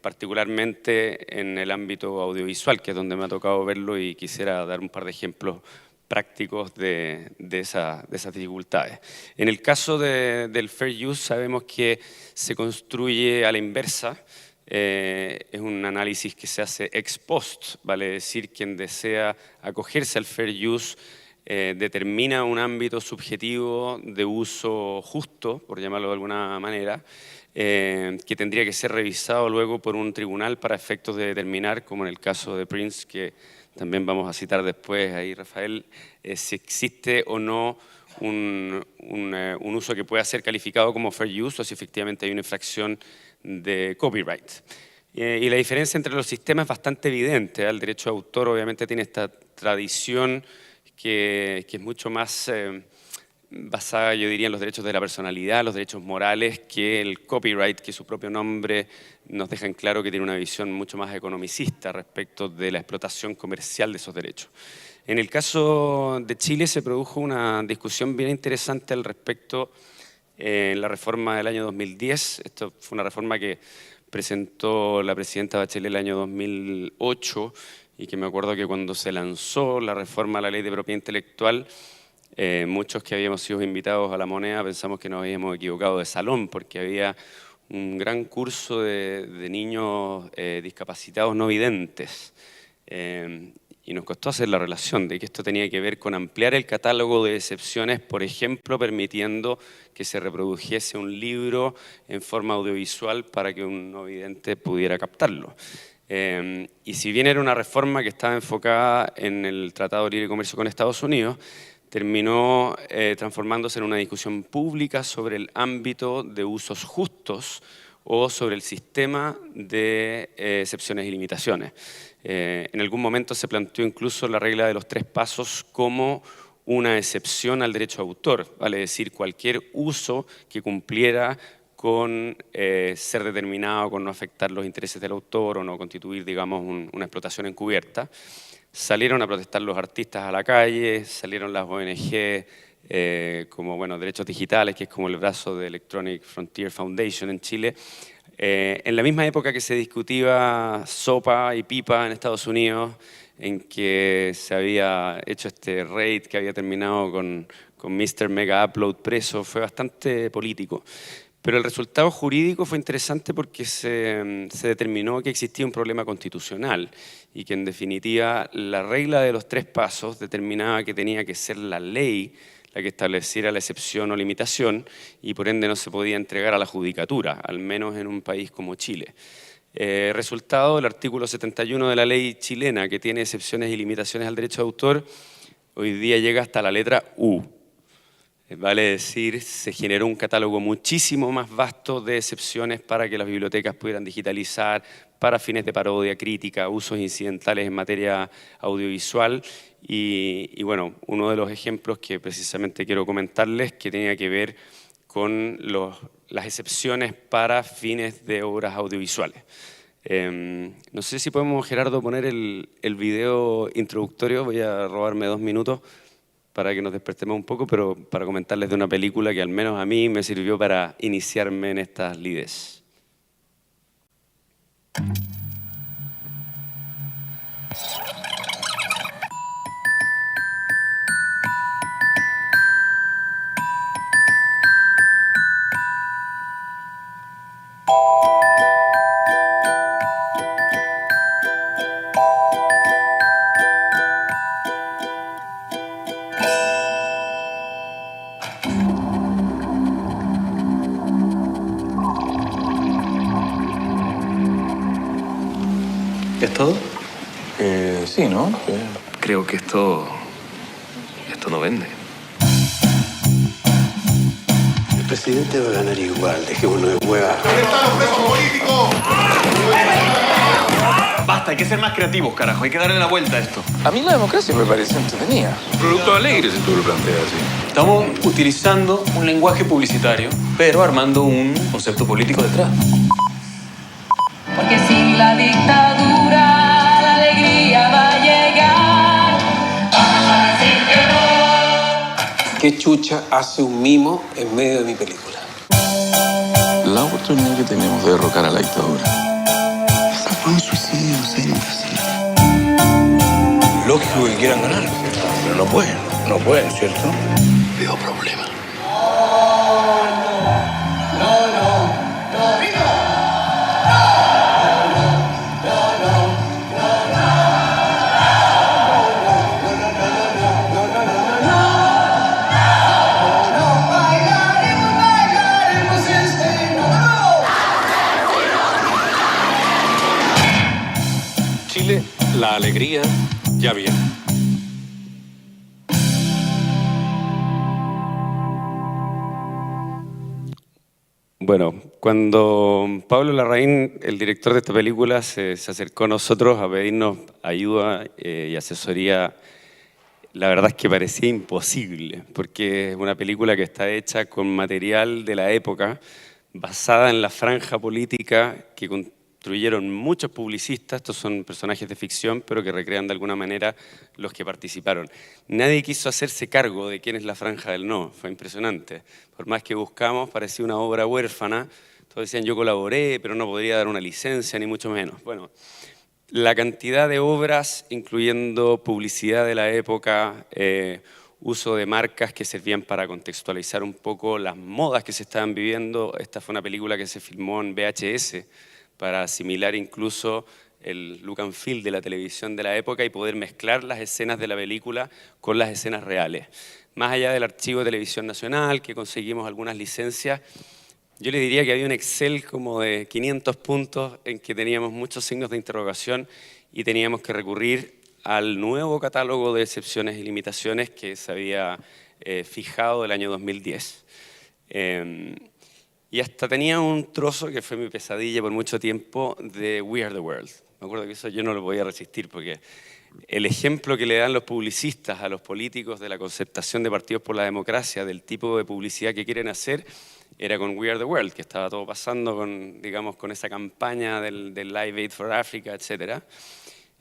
particularmente en el ámbito audiovisual, que es donde me ha tocado verlo y quisiera dar un par de ejemplos prácticos de esas dificultades. En el caso del Fair Use sabemos que se construye a la inversa. Es un análisis que se hace ex post, vale decir, quien desea acogerse al Fair Use determina un ámbito subjetivo de uso justo, por llamarlo de alguna manera, que tendría que ser revisado luego por un tribunal para efectos de determinar, como en el caso de Prince, que también vamos a citar después ahí, Rafael, si existe o no un uso que pueda ser calificado como fair use o si efectivamente hay una infracción de copyright. Y la diferencia entre los sistemas es bastante evidente. El derecho de autor obviamente tiene esta tradición que es mucho más basada, yo diría, en los derechos de la personalidad, los derechos morales, que el copyright, que su propio nombre nos deja en claro que tiene una visión mucho más economicista respecto de la explotación comercial de esos derechos. En el caso de Chile se produjo una discusión bien interesante al respecto en la reforma del año 2010. Esto fue una reforma que presentó la presidenta Bachelet el año 2008 y que me acuerdo que cuando se lanzó la reforma a la ley de propiedad intelectual, muchos que habíamos sido invitados a La Moneda pensamos que nos habíamos equivocado de salón porque había un gran curso de niños discapacitados no videntes. Y nos costó hacer la relación de que esto tenía que ver con ampliar el catálogo de excepciones, por ejemplo, permitiendo que se reprodujese un libro en forma audiovisual para que un no vidente pudiera captarlo. Y si bien era una reforma que estaba enfocada en el Tratado de Libre Comercio con Estados Unidos, terminó transformándose en una discusión pública sobre el ámbito de usos justos o sobre el sistema de excepciones y limitaciones. En algún momento se planteó incluso la regla de los 3 pasos como una excepción al derecho de autor, vale decir, cualquier uso que cumpliera con ser determinado, con no afectar los intereses del autor o no constituir, digamos, una explotación encubierta. Salieron a protestar los artistas a la calle, salieron las ONG como bueno, Derechos Digitales, que es como el brazo de Electronic Frontier Foundation en Chile. En la misma época que se discutía SOPA y PIPA en Estados Unidos, en que se había hecho este raid que había terminado con Mr. Mega Upload preso, fue bastante político. Pero el resultado jurídico fue interesante porque se determinó que existía un problema constitucional y que en definitiva la regla de los 3 pasos determinaba que tenía que ser la ley la que estableciera la excepción o limitación y por ende no se podía entregar a la judicatura, al menos en un país como Chile. Resultado, el artículo 71 de la ley chilena, que tiene excepciones y limitaciones al derecho de autor, hoy día llega hasta la letra U. Vale decir, se generó un catálogo muchísimo más vasto de excepciones para que las bibliotecas pudieran digitalizar para fines de parodia, crítica, usos incidentales en materia audiovisual. Y bueno, uno de los ejemplos que precisamente quiero comentarles que tenía que ver con las excepciones para fines de obras audiovisuales. No sé si podemos, Gerardo, poner el video introductorio. Voy a robarme 2 minutos para que nos despertemos un poco, pero para comentarles de una película que al menos a mí me sirvió para iniciarme en estas lides. ¿Es todo? Sí, ¿no? Creo que esto no vende. El presidente va a ganar igual, dejémonos de hueva. ¿Dónde están los presos políticos? Basta, hay que ser más creativos, carajo. Hay que darle la vuelta a esto. A mí la democracia me parece entretenida. Un producto alegre, si tú lo planteas así. Estamos utilizando un lenguaje publicitario, pero armando un concepto político detrás. Porque sin la dictadura la alegría va a llegar. Vamos a decir que no. ¿Qué chucha hace un mimo en medio de mi película? La oportunidad que tenemos de derrocar a la dictadura. Eso fue un suicidio, serio. Lógico que quieran ganar. Pero no pueden, ¿cierto? Veo problema. Chile, la alegría ya viene. Bueno, cuando Pablo Larraín, el director de esta película, se acercó a nosotros a pedirnos ayuda y asesoría, la verdad es que parecía imposible, porque es una película que está hecha con material de la época, basada en la franja política que construyeron muchos publicistas. Estos son personajes de ficción, pero que recrean de alguna manera los que participaron. Nadie quiso hacerse cargo de quién es la franja del no, fue impresionante. Por más que buscamos, parecía una obra huérfana. Todos decían, yo colaboré, pero no podría dar una licencia, ni mucho menos. Bueno, la cantidad de obras, incluyendo publicidad de la época, uso de marcas que servían para contextualizar un poco las modas que se estaban viviendo. Esta fue una película que se filmó en VHS para asimilar incluso el look and feel de la televisión de la época y poder mezclar las escenas de la película con las escenas reales. Más allá del archivo de Televisión Nacional, que conseguimos algunas licencias, yo le diría que había un Excel como de 500 puntos en que teníamos muchos signos de interrogación y teníamos que recurrir al nuevo catálogo de excepciones y limitaciones que se había fijado el año 2010. Y hasta tenía un trozo que fue mi pesadilla por mucho tiempo de We Are the World. Me acuerdo que eso yo no lo podía resistir porque el ejemplo que le dan los publicistas a los políticos de la concertación de partidos por la democracia, del tipo de publicidad que quieren hacer, era con We Are the World, que estaba todo pasando con, digamos, con esa campaña del Live Aid for Africa, etc.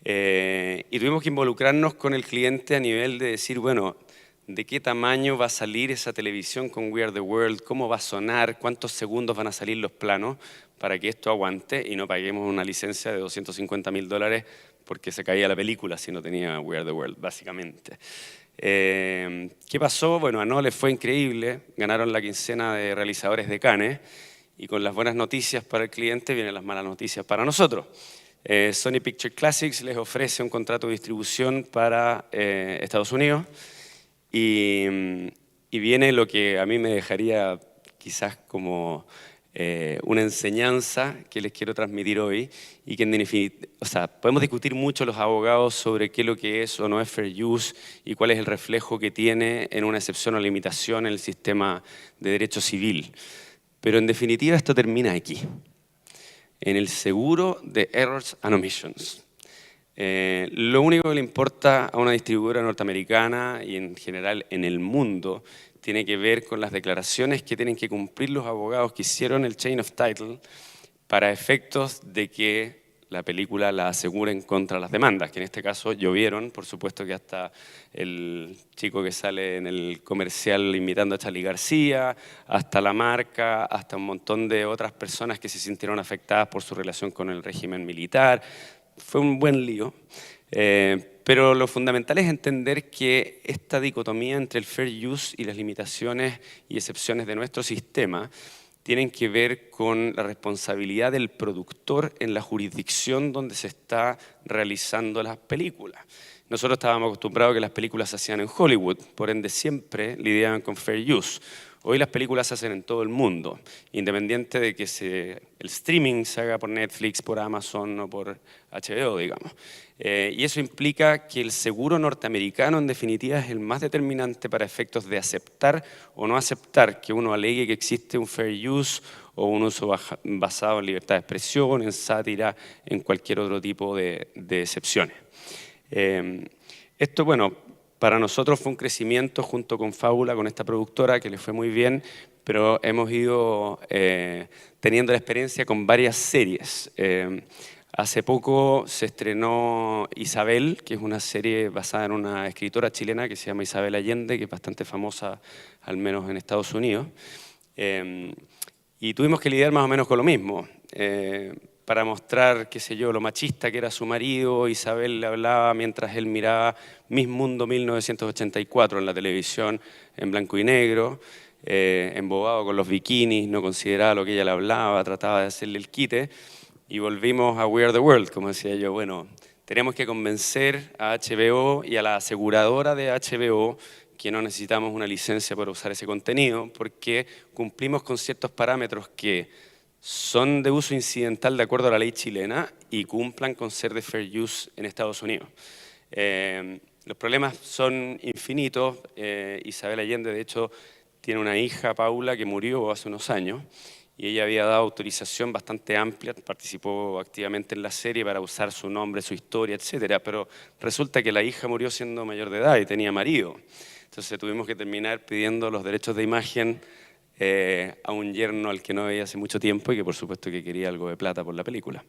Y tuvimos que involucrarnos con el cliente a nivel de decir, bueno, ¿de qué tamaño va a salir esa televisión con We Are the World? ¿Cómo va a sonar? ¿Cuántos segundos van a salir los planos para que esto aguante y no paguemos una licencia de $250.000 porque se caía la película si no tenía We Are the World, básicamente? ¿Qué pasó? Bueno, a No les fue increíble. Ganaron la quincena de realizadores de Cannes y con las buenas noticias para el cliente vienen las malas noticias para nosotros. Sony Picture Classics les ofrece un contrato de distribución para Estados Unidos. Y viene lo que a mí me dejaría quizás como una enseñanza que les quiero transmitir hoy y que en definitiva, o sea, podemos discutir mucho los abogados sobre qué es lo que es o no es fair use y cuál es el reflejo que tiene en una excepción o limitación en el sistema de derecho civil. Pero en definitiva esto termina aquí, en el seguro de Errors and Omissions. Lo único que le importa a una distribuidora norteamericana y en general en el mundo tiene que ver con las declaraciones que tienen que cumplir los abogados que hicieron el Chain of Title para efectos de que la película la aseguren contra las demandas, que en este caso llovieron, por supuesto que hasta el chico que sale en el comercial imitando a Charly García, hasta la marca, hasta un montón de otras personas que se sintieron afectadas por su relación con el régimen militar. Fue un buen lío, pero lo fundamental es entender que esta dicotomía entre el fair use y las limitaciones y excepciones de nuestro sistema tienen que ver con la responsabilidad del productor en la jurisdicción donde se está realizando las películas. Nosotros estábamos acostumbrados a que las películas se hacían en Hollywood, por ende siempre lidiaban con fair use. Hoy las películas se hacen en todo el mundo, independiente de que el streaming se haga por Netflix, por Amazon o por HBO, digamos. Y eso implica que el seguro norteamericano, en definitiva, es el más determinante para efectos de aceptar o no aceptar que uno alegue que existe un fair use o un uso basado en libertad de expresión, en sátira, en cualquier otro tipo de excepciones. Esto, bueno, para nosotros fue un crecimiento junto con Fábula, con esta productora que le fue muy bien, pero hemos ido teniendo la experiencia con varias series. Hace poco se estrenó Isabel, que es una serie basada en una escritora chilena que se llama Isabel Allende, que es bastante famosa, al menos en Estados Unidos. Y tuvimos que lidiar más o menos con lo mismo. para mostrar, qué sé yo, lo machista que era su marido. Isabel le hablaba mientras él miraba Miss Mundo 1984 en la televisión, en blanco y negro, embobado con los bikinis, no consideraba lo que ella le hablaba, trataba de hacerle el quite. Y volvimos a We Are the World, como decía yo. Bueno, tenemos que convencer a HBO y a la aseguradora de HBO que no necesitamos una licencia para usar ese contenido, porque cumplimos con ciertos parámetros que son de uso incidental de acuerdo a la ley chilena y cumplan con ser de fair use en Estados Unidos. Los problemas son infinitos. Isabel Allende, de hecho, tiene una hija, Paula, que murió hace unos años y ella había dado autorización bastante amplia, participó activamente en la serie para usar su nombre, su historia, etcétera, pero resulta que la hija murió siendo mayor de edad y tenía marido. Entonces tuvimos que terminar pidiendo los derechos de imagen a un yerno al que no veía hace mucho tiempo y que por supuesto que quería algo de plata por la película.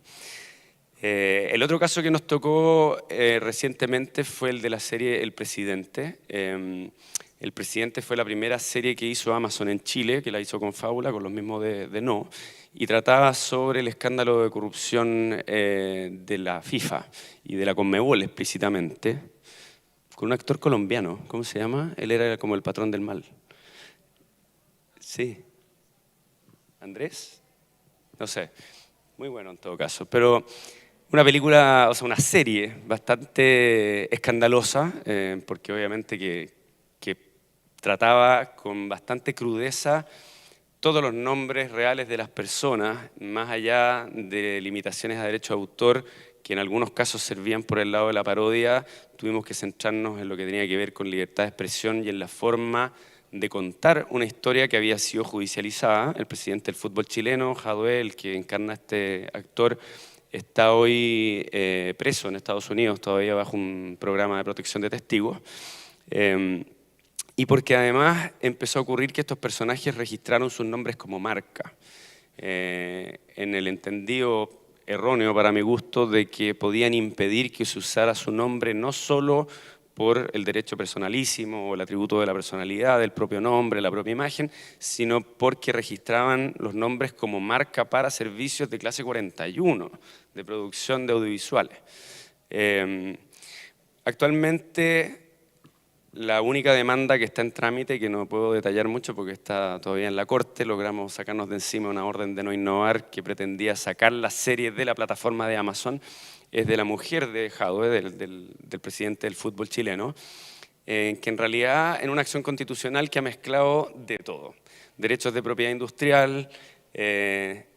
El otro caso que nos tocó recientemente fue el de la serie El Presidente. El Presidente fue la primera serie que hizo Amazon en Chile, que la hizo con Fábula, con los mismos de No, y trataba sobre el escándalo de corrupción de la FIFA y de la Conmebol explícitamente, con un actor colombiano. ¿Cómo se llama? Él era como el patrón del mal. Sí. ¿Andrés? No sé. Muy bueno en todo caso. Pero una película, o sea, una serie bastante escandalosa, porque obviamente que trataba con bastante crudeza todos los nombres reales de las personas, más allá de limitaciones a derecho de autor, que en algunos casos servían por el lado de la parodia. Tuvimos que centrarnos en lo que tenía que ver con libertad de expresión y en la forma de contar una historia que había sido judicializada. El presidente del fútbol chileno, Jadwe, el que encarna a este actor, está hoy preso en Estados Unidos, todavía bajo un programa de protección de testigos. Y porque además empezó a ocurrir que estos personajes registraron sus nombres como marca, en el entendido erróneo para mi gusto de que podían impedir que se usara su nombre no solo por el derecho personalísimo o el atributo de la personalidad, del propio nombre, la propia imagen, sino porque registraban los nombres como marca para servicios de clase 41, de producción de audiovisuales. Actualmente, la única demanda que está en trámite, que no puedo detallar mucho porque está todavía en la Corte, logramos sacarnos de encima una orden de no innovar que pretendía sacar la serie de la plataforma de Amazon, es de la mujer de Jadwe, del presidente del fútbol chileno, que en realidad en una acción constitucional que ha mezclado de todo. Derechos de propiedad industrial,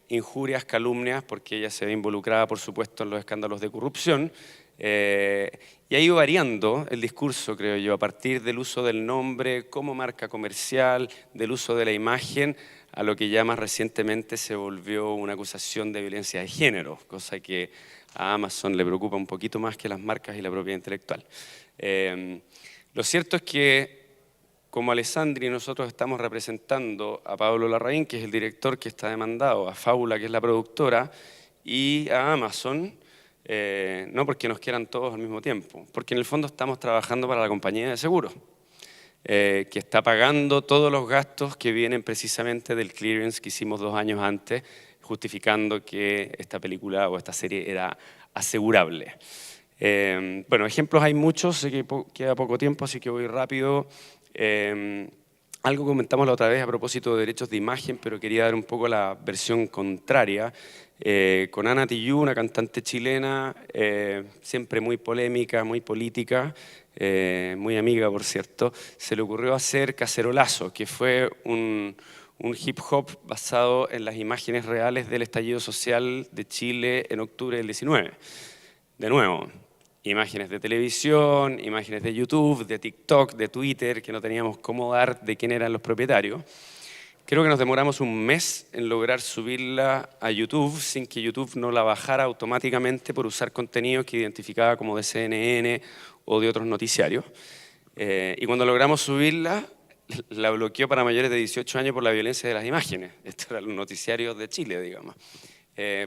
injurias, calumnias, porque ella se ve involucrada, por supuesto, en los escándalos de corrupción, y ha ido variando el discurso, creo yo, a partir del uso del nombre como marca comercial, del uso de la imagen, a lo que ya más recientemente se volvió una acusación de violencia de género, cosa que a Amazon le preocupa un poquito más que las marcas y la propiedad intelectual. Lo cierto es que, como Alessandri, nosotros estamos representando a Pablo Larraín, que es el director que está demandado, a Fábula, que es la productora, y a Amazon, no porque nos quieran todos al mismo tiempo, porque en el fondo estamos trabajando para la compañía de seguros, que está pagando todos los gastos que vienen precisamente del clearance que hicimos 2 años antes, justificando que esta película o esta serie era asegurable. Bueno, ejemplos hay muchos, sé que queda poco tiempo, así que voy rápido. Algo comentamos la otra vez a propósito de derechos de imagen, pero quería dar un poco la versión contraria. Con Ana Tijoux, una cantante chilena, siempre muy polémica, muy política, muy amiga, por cierto, se le ocurrió hacer Cacerolazo, que fue un hip hop basado en las imágenes reales del estallido social de Chile en octubre del 19. De nuevo, imágenes de televisión, imágenes de YouTube, de TikTok, de Twitter, que no teníamos cómo dar de quién eran los propietarios. Creo que nos demoramos un mes en lograr subirla a YouTube sin que YouTube no la bajara automáticamente por usar contenidos que identificaba como de CNN o de otros noticiarios. Y cuando logramos subirla, la bloqueó para mayores de 18 años por la violencia de las imágenes. Estos eran los noticiarios de Chile, digamos.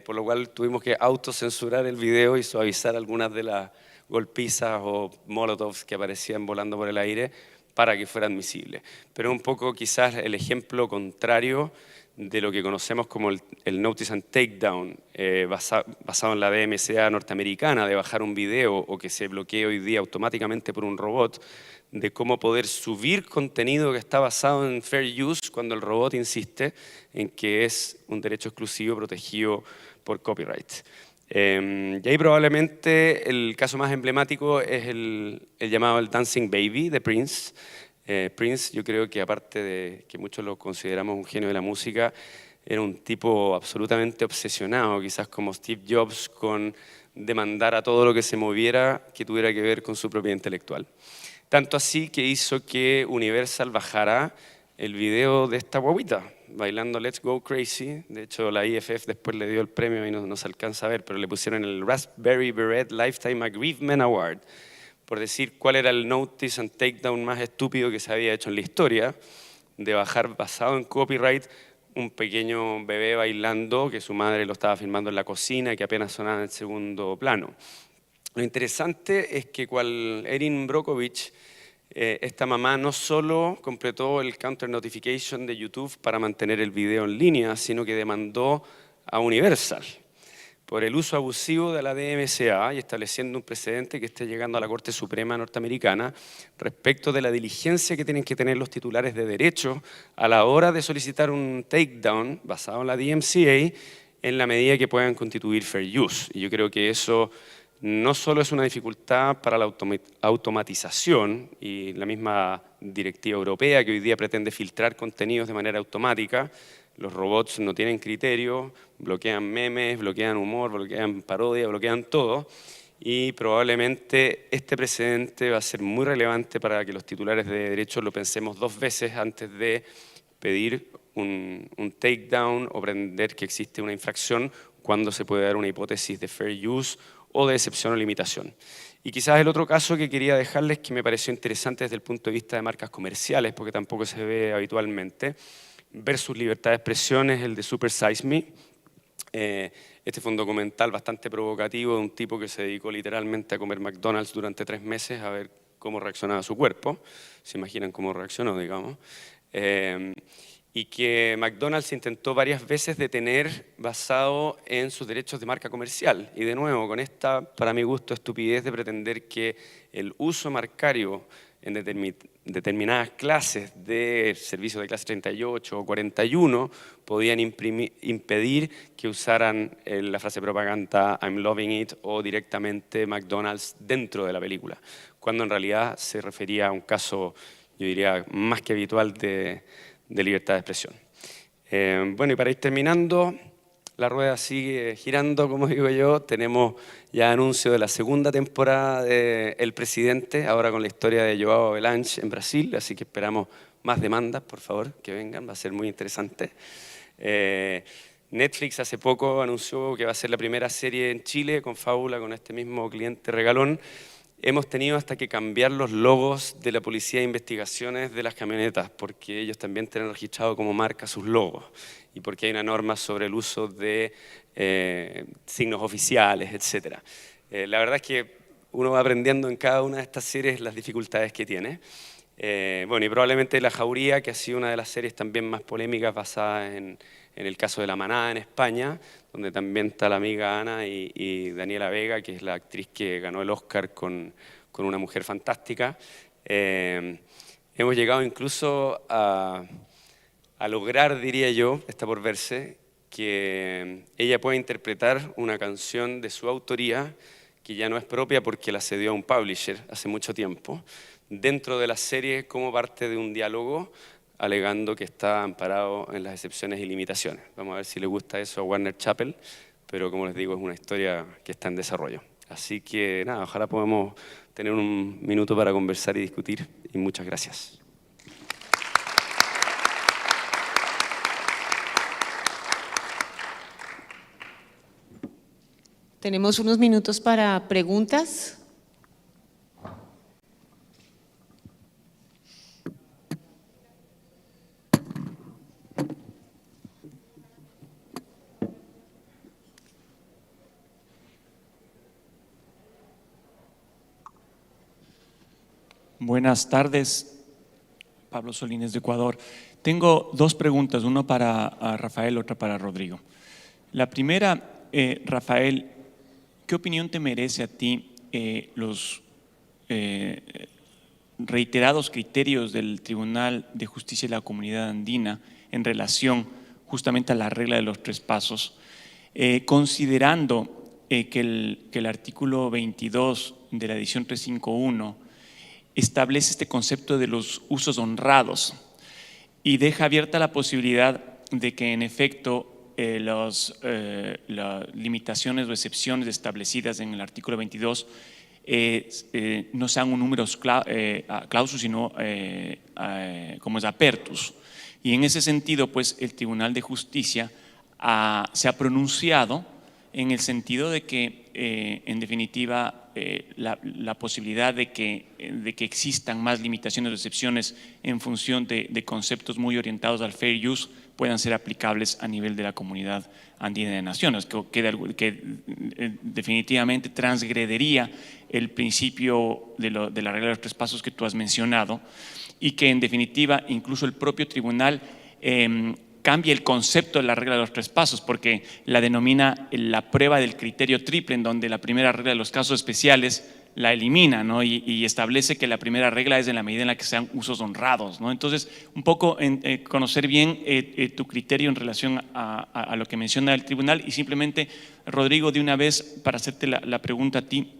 Por lo cual tuvimos que autocensurar el video y suavizar algunas de las golpizas o molotovs que aparecían volando por el aire para que fuera admisible. Pero un poco quizás el ejemplo contrario de lo que conocemos como el Notice and Takedown, basado en la DMCA norteamericana, de bajar un video o que se bloquee hoy día automáticamente por un robot, de cómo poder subir contenido que está basado en fair use cuando el robot insiste en que es un derecho exclusivo protegido por copyright. Y ahí probablemente el caso más emblemático es el llamado el Dancing Baby de Prince. Prince, yo creo que aparte de que muchos lo consideramos un genio de la música, era un tipo absolutamente obsesionado, quizás como Steve Jobs, con demandar a todo lo que se moviera que tuviera que ver con su propiedad intelectual. Tanto así que hizo que Universal bajara el video de esta guaguita, bailando Let's Go Crazy. De hecho, la IFF después le dio el premio y no se alcanza a ver, pero le pusieron el Raspberry Beret Lifetime Aggrievement Award, por decir cuál era el notice and takedown más estúpido que se había hecho en la historia, de bajar basado en copyright un pequeño bebé bailando que su madre lo estaba filmando en la cocina y que apenas sonaba en el segundo plano. Lo interesante es que cual Erin Brockovich, esta mamá no solo completó el counter notification de YouTube para mantener el video en línea, sino que demandó a Universal por el uso abusivo de la DMCA y estableciendo un precedente que esté llegando a la Corte Suprema norteamericana respecto de la diligencia que tienen que tener los titulares de derechos a la hora de solicitar un takedown basado en la DMCA en la medida que puedan constituir fair use. Y yo creo que eso no solo es una dificultad para la automatización y la misma directiva europea que hoy día pretende filtrar contenidos de manera automática. Los robots no tienen criterio, bloquean memes, bloquean humor, bloquean parodia, bloquean todo. Y probablemente este precedente va a ser muy relevante para que los titulares de derechos lo pensemos dos veces antes de pedir un takedown o pretender que existe una infracción cuando se puede dar una hipótesis de fair use o de excepción o limitación. Y quizás el otro caso que quería dejarles, que me pareció interesante desde el punto de vista de marcas comerciales, porque tampoco se ve habitualmente, versus libertad de expresión, es el de Super Size Me. Este fue un documental bastante provocativo de un tipo que se dedicó literalmente a comer McDonald's durante 3 meses a ver cómo reaccionaba su cuerpo. Se imaginan cómo reaccionó, digamos. Y que McDonald's intentó varias veces detener basado en sus derechos de marca comercial. Y de nuevo, con esta, para mi gusto, estupidez de pretender que el uso marcario en determinadas clases de servicios de clase 38 o 41 podían impedir que usaran la frase propaganda I'm loving it o directamente McDonald's dentro de la película, cuando en realidad se refería a un caso, yo diría, más que habitual de libertad de expresión. Bueno, y para ir terminando, la rueda sigue girando, como digo yo. Tenemos ya anuncio de la segunda temporada de El Presidente, ahora con la historia de João Havelange en Brasil, así que esperamos más demandas, por favor, que vengan, va a ser muy interesante. Netflix hace poco anunció que va a ser la primera serie en Chile con Fábula, con este mismo cliente regalón. Hemos tenido hasta que cambiar los logos de la Policía de Investigaciones de las camionetas, porque ellos también tienen registrado como marca sus logos y porque hay una norma sobre el uso de signos oficiales, etc. La verdad es que uno va aprendiendo en cada una de estas series las dificultades que tiene. Bueno, y probablemente La Jauría, que ha sido una de las series también más polémicas basadas en el caso de La Manada en España, donde también está la amiga Ana y Daniela Vega, que es la actriz que ganó el Oscar con Una mujer fantástica. Hemos llegado incluso a lograr, diría yo, está por verse, que ella pueda interpretar una canción de su autoría, que ya no es propia porque la cedió a un publisher hace mucho tiempo, dentro de la serie como parte de un diálogo, alegando que está amparado en las excepciones y limitaciones. Vamos a ver si le gusta eso a Warner Chappell, pero como les digo, es una historia que está en desarrollo. Así que nada, ojalá podamos tener un minuto para conversar y discutir, y muchas gracias. Tenemos unos minutos para preguntas. Buenas tardes. Pablo Solines de Ecuador. Tengo dos preguntas, una para Rafael, otra para Rodrigo. La primera, Rafael, ¿qué opinión te merece a ti los reiterados criterios del Tribunal de Justicia de la Comunidad Andina en relación justamente a la regla de los 3 pasos, considerando que el artículo 22 de la edición 351 establece este concepto de los usos honrados y deja abierta la posibilidad de que en efecto las limitaciones o excepciones establecidas en el artículo 22 no sean un numerus clausus, sino como es apertus. Y en ese sentido, pues, el Tribunal de Justicia se ha pronunciado en el sentido de que, en definitiva, la posibilidad de que existan más limitaciones o excepciones en función de conceptos muy orientados al fair use puedan ser aplicables a nivel de la Comunidad Andina de Naciones, que definitivamente transgrediría el principio de la regla de los 3 pasos que tú has mencionado, y que en definitiva incluso el propio tribunal cambia el concepto de la regla de los 3 pasos, porque la denomina la prueba del criterio triple, en donde la primera regla de los casos especiales la elimina, ¿no? y establece que la primera regla es en la medida en la que sean usos honrados, ¿no? Entonces, un poco conocer bien tu criterio en relación a lo que menciona el tribunal. Y simplemente, Rodrigo, de una vez, para hacerte la pregunta a ti,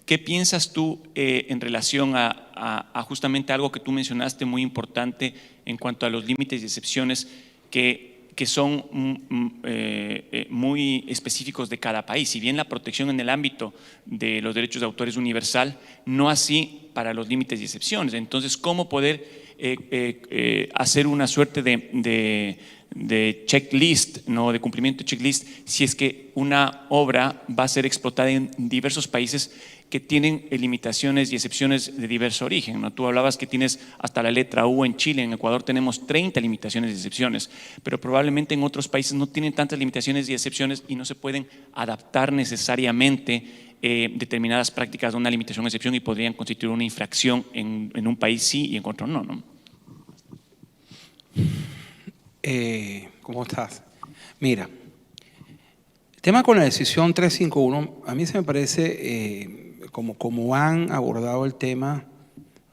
¿qué piensas tú en relación a justamente algo que tú mencionaste muy importante en cuanto a los límites y excepciones que son muy específicos de cada país? Si bien la protección en el ámbito de los derechos de autor es universal, no así para los límites y excepciones. Entonces, ¿cómo poder hacer una suerte de checklist, ¿no? de cumplimiento de checklist, si es que una obra va a ser explotada en diversos países que tienen limitaciones y excepciones de diverso origen, ¿no? Tú hablabas que tienes hasta la letra U en Chile, en Ecuador tenemos 30 limitaciones y excepciones, pero probablemente en otros países no tienen tantas limitaciones y excepciones y no se pueden adaptar necesariamente determinadas prácticas a una limitación o excepción, y podrían constituir una infracción en un país sí y en otro no, ¿no? ¿Cómo estás? Mira, el tema con la decisión 351, a mí se me parece, como han abordado el tema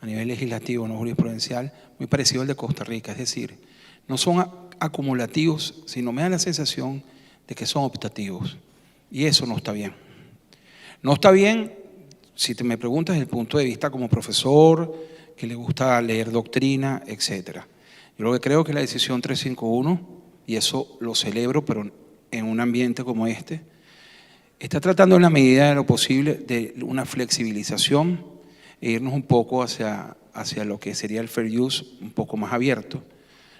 a nivel legislativo, no jurisprudencial, muy parecido al de Costa Rica. Es decir, no son acumulativos, sino me da la sensación de que son optativos. Y eso no está bien. No está bien, si te me preguntas desde el punto de vista como profesor, que le gusta leer doctrina, etcétera. Yo lo que creo que la decisión 351, y eso lo celebro, pero en un ambiente como este, está tratando en la medida de lo posible de una flexibilización e irnos un poco hacia lo que sería el fair use un poco más abierto,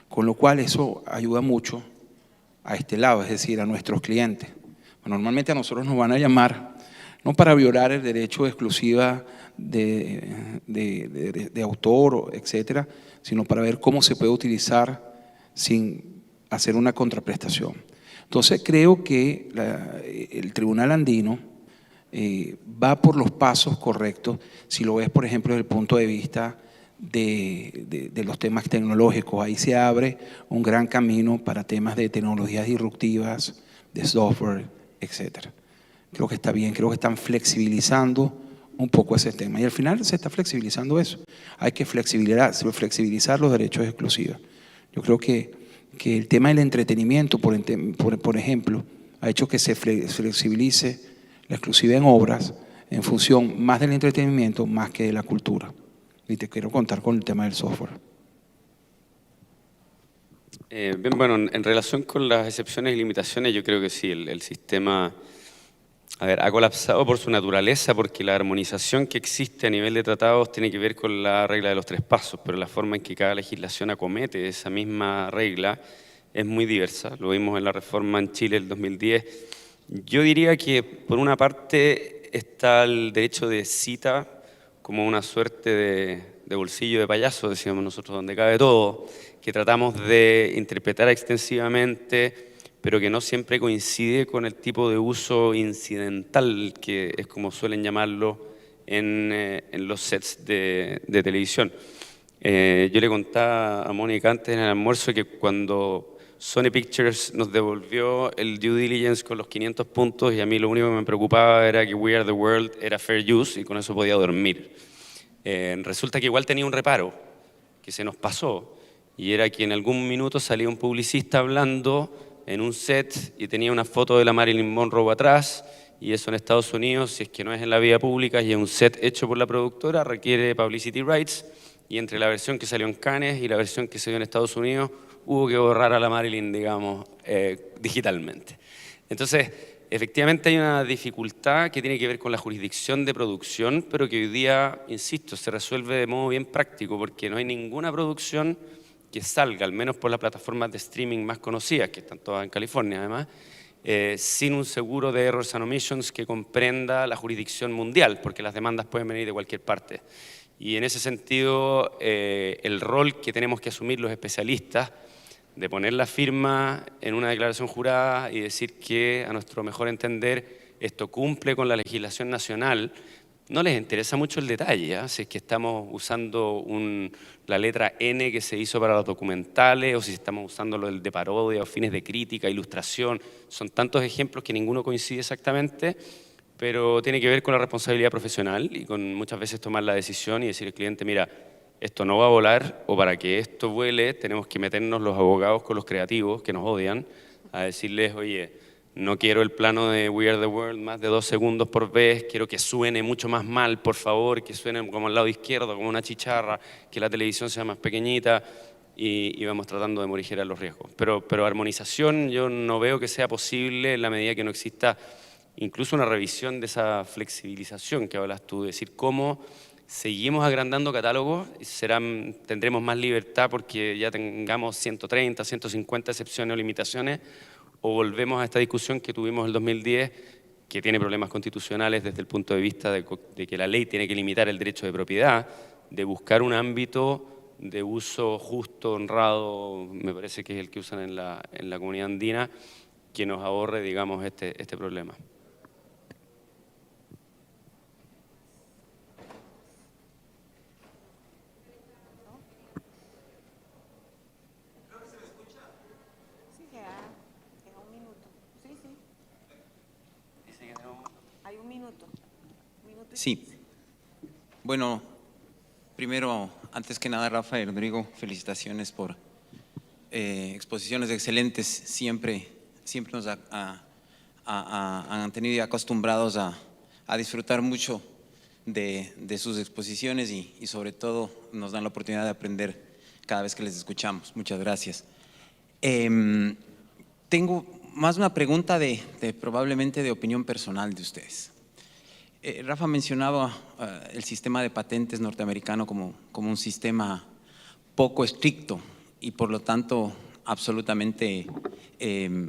con lo cual eso ayuda mucho a este lado, es decir, a nuestros clientes. Normalmente a nosotros nos van a llamar no para violar el derecho de exclusiva de autor, etcétera, sino para ver cómo se puede utilizar sin hacer una contraprestación. Entonces creo que el Tribunal Andino va por los pasos correctos, si lo ves, por ejemplo, desde el punto de vista de los temas tecnológicos. Ahí se abre un gran camino para temas de tecnologías disruptivas, de software, etcétera. Creo que está bien, creo que están flexibilizando un poco ese tema. Y al final se está flexibilizando eso. Hay que flexibilizar los derechos exclusivos. Yo creo que el tema del entretenimiento, por ejemplo, ha hecho que se flexibilice la exclusividad en obras en función más del entretenimiento más que de la cultura. Y te quiero contar con el tema del software. Bien, bueno, en relación con las excepciones y limitaciones, yo creo que sí, el sistema ha colapsado por su naturaleza, porque la armonización que existe a nivel de tratados tiene que ver con la regla de los 3 pasos, pero la forma en que cada legislación acomete esa misma regla es muy diversa. Lo vimos en la reforma en Chile del 2010. Yo diría que por una parte está el derecho de cita como una suerte de bolsillo de payaso, decíamos nosotros, donde cabe todo, que tratamos de interpretar extensivamente, pero que no siempre coincide con el tipo de uso incidental, que es como suelen llamarlo en los sets de televisión. Yo le contaba a Mónica antes en el almuerzo que cuando Sony Pictures nos devolvió el due diligence con los 500 puntos y a mí lo único que me preocupaba era que We Are the World era fair use y con eso podía dormir. Resulta que igual tenía un reparo que se nos pasó y era que en algún minuto salía un publicista hablando en un set y tenía una foto de la Marilyn Monroe atrás, y eso en Estados Unidos, si es que no es en la vía pública y es un set hecho por la productora, requiere publicity rights, y entre la versión que salió en Cannes y la versión que se dio en Estados Unidos hubo que borrar a la Marilyn, digamos, digitalmente. Entonces, efectivamente hay una dificultad que tiene que ver con la jurisdicción de producción, pero que hoy día, insisto, se resuelve de modo bien práctico, porque no hay ninguna producción que salga, al menos por las plataformas de streaming más conocidas, que están todas en California además, sin un seguro de errors and omissions que comprenda la jurisdicción mundial, porque las demandas pueden venir de cualquier parte. Y en ese sentido, el rol que tenemos que asumir los especialistas de poner la firma en una declaración jurada y decir que, a nuestro mejor entender, esto cumple con la legislación nacional, no les interesa mucho el detalle, ¿eh? Si es que estamos usando la letra N que se hizo para los documentales, o si estamos usando lo de parodia o fines de crítica, ilustración. Son tantos ejemplos que ninguno coincide exactamente, pero tiene que ver con la responsabilidad profesional y con muchas veces tomar la decisión y decir al cliente, mira, esto no va a volar, o para que esto vuele tenemos que meternos los abogados con los creativos que nos odian a decirles, oye, no quiero el plano de We Are the World más de 2 segundos por vez, quiero que suene mucho más mal, por favor, que suene como al lado izquierdo, como una chicharra, que la televisión sea más pequeñita, y vamos tratando de morigerar los riesgos. Pero armonización yo no veo que sea posible en la medida que no exista incluso una revisión de esa flexibilización que hablas tú, es decir, cómo seguimos agrandando catálogos, tendremos más libertad porque ya tengamos 130, 150 excepciones o limitaciones, o volvemos a esta discusión que tuvimos en el 2010, que tiene problemas constitucionales desde el punto de vista de que la ley tiene que limitar el derecho de propiedad, de buscar un ámbito de uso justo, honrado, me parece que es el que usan en la comunidad andina, que nos ahorre, digamos, este problema. Sí. Bueno, primero, antes que nada, Rafa y Rodrigo, felicitaciones por exposiciones excelentes. Siempre nos han tenido acostumbrados a disfrutar mucho de sus exposiciones y sobre todo nos dan la oportunidad de aprender cada vez que les escuchamos. Muchas gracias. Tengo más una pregunta probablemente de opinión personal de ustedes. Rafa mencionaba el sistema de patentes norteamericano como un sistema poco estricto y por lo tanto absolutamente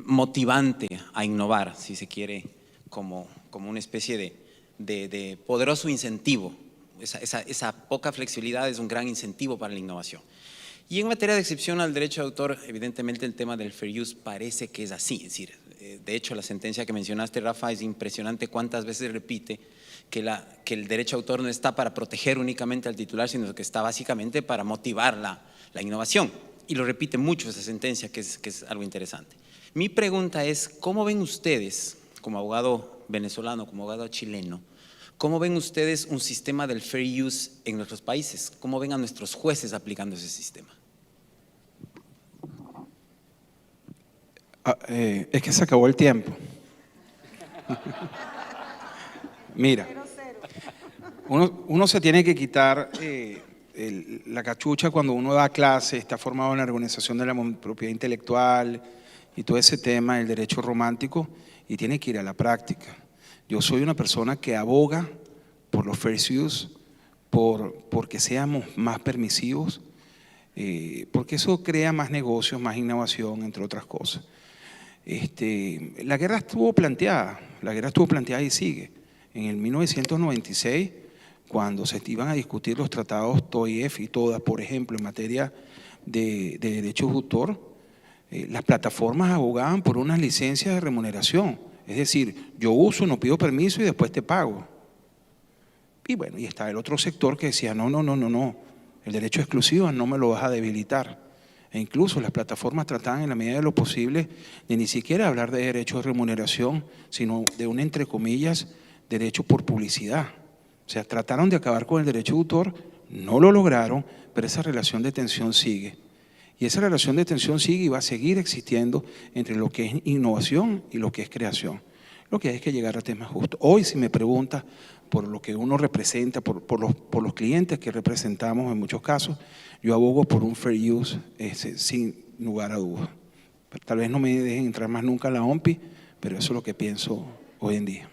motivante a innovar, si se quiere, como una especie de poderoso incentivo. Esa poca flexibilidad es un gran incentivo para la innovación. Y en materia de excepción al derecho de autor, evidentemente el tema del fair use parece que es así. Es decir, de hecho, la sentencia que mencionaste, Rafa, es impresionante cuántas veces repite que el derecho de autor no está para proteger únicamente al titular, sino que está básicamente para motivar la innovación. Y lo repite mucho esa sentencia, que es algo interesante. Mi pregunta es, ¿cómo ven ustedes, como abogado venezolano, como abogado chileno, cómo ven ustedes un sistema del fair use en nuestros países? ¿Cómo ven a nuestros jueces aplicando ese sistema? Es que se acabó el tiempo. Mira, uno se tiene que quitar la cachucha cuando uno da clase, está formado en la organización de la propiedad intelectual y todo ese tema del derecho romántico, y tiene que ir a la práctica. Yo soy una persona que aboga por los fair use, porque seamos más permisivos, porque eso crea más negocios, más innovación, entre otras cosas. La guerra estuvo planteada y sigue. En el 1996, cuando se iban a discutir los tratados TOIEF y TODA, por ejemplo, en materia de derechos de autor, las plataformas abogaban por unas licencias de remuneración. Es decir, yo uso, no pido permiso y después te pago. Y bueno, y está el otro sector que decía, no, El derecho exclusivo no me lo vas a debilitar. E incluso las plataformas trataban en la medida de lo posible de ni siquiera hablar de derecho de remuneración, sino de un, entre comillas, derecho por publicidad. O sea, trataron de acabar con el derecho de autor, no lo lograron, pero esa relación de tensión sigue. Y esa relación de tensión sigue y va a seguir existiendo entre lo que es innovación y lo que es creación. Lo que hay es que llegar a temas justos. Hoy, si me pregunta por lo que uno representa, por los clientes que representamos en muchos casos, yo abogo por un fair use sin lugar a dudas. Tal vez no me dejen entrar más nunca a la OMPI, pero eso es lo que pienso hoy en día.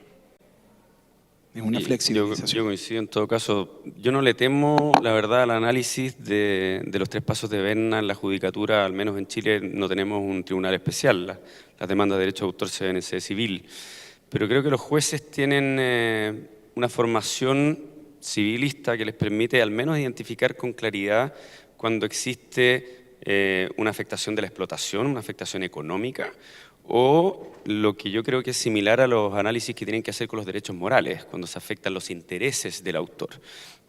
Es una flexibilización. Yo coincido en todo caso. Yo no le temo, la verdad, al análisis de los 3 pasos de Berna en la judicatura. Al menos en Chile no tenemos un tribunal especial. Las demandas de derecho de autor se ven en sede civil. Pero creo que los jueces tienen una formación civilista que les permite al menos identificar con claridad cuando existe una afectación de la explotación, una afectación económica, o lo que yo creo que es similar a los análisis que tienen que hacer con los derechos morales, cuando se afectan los intereses del autor.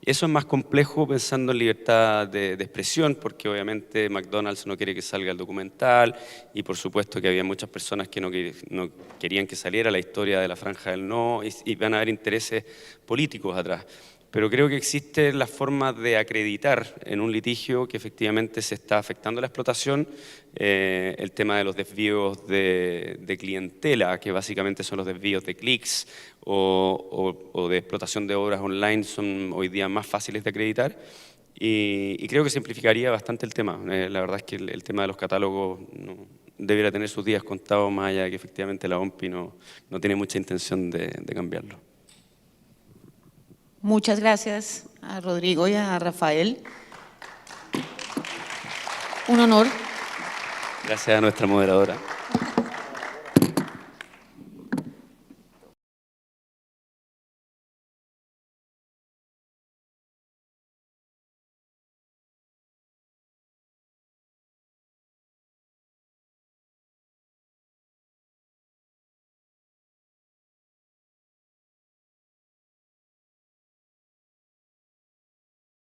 Eso es más complejo pensando en libertad de expresión, porque obviamente McDonald's no quiere que salga el documental y por supuesto que había muchas personas que no querían que saliera la historia de la Franja del No y van a haber intereses políticos atrás. Pero creo que existe la forma de acreditar en un litigio que efectivamente se está afectando la explotación, el tema de los desvíos de clientela, que básicamente son los desvíos de clics o de explotación de obras online, son hoy día más fáciles de acreditar. Y creo que simplificaría bastante el tema. La verdad es que el tema de los catálogos debería tener sus días contados, más allá de que efectivamente la OMPI no tiene mucha intención de cambiarlo. Muchas gracias a Rodrigo y a Rafael. Un honor. Gracias a nuestra moderadora.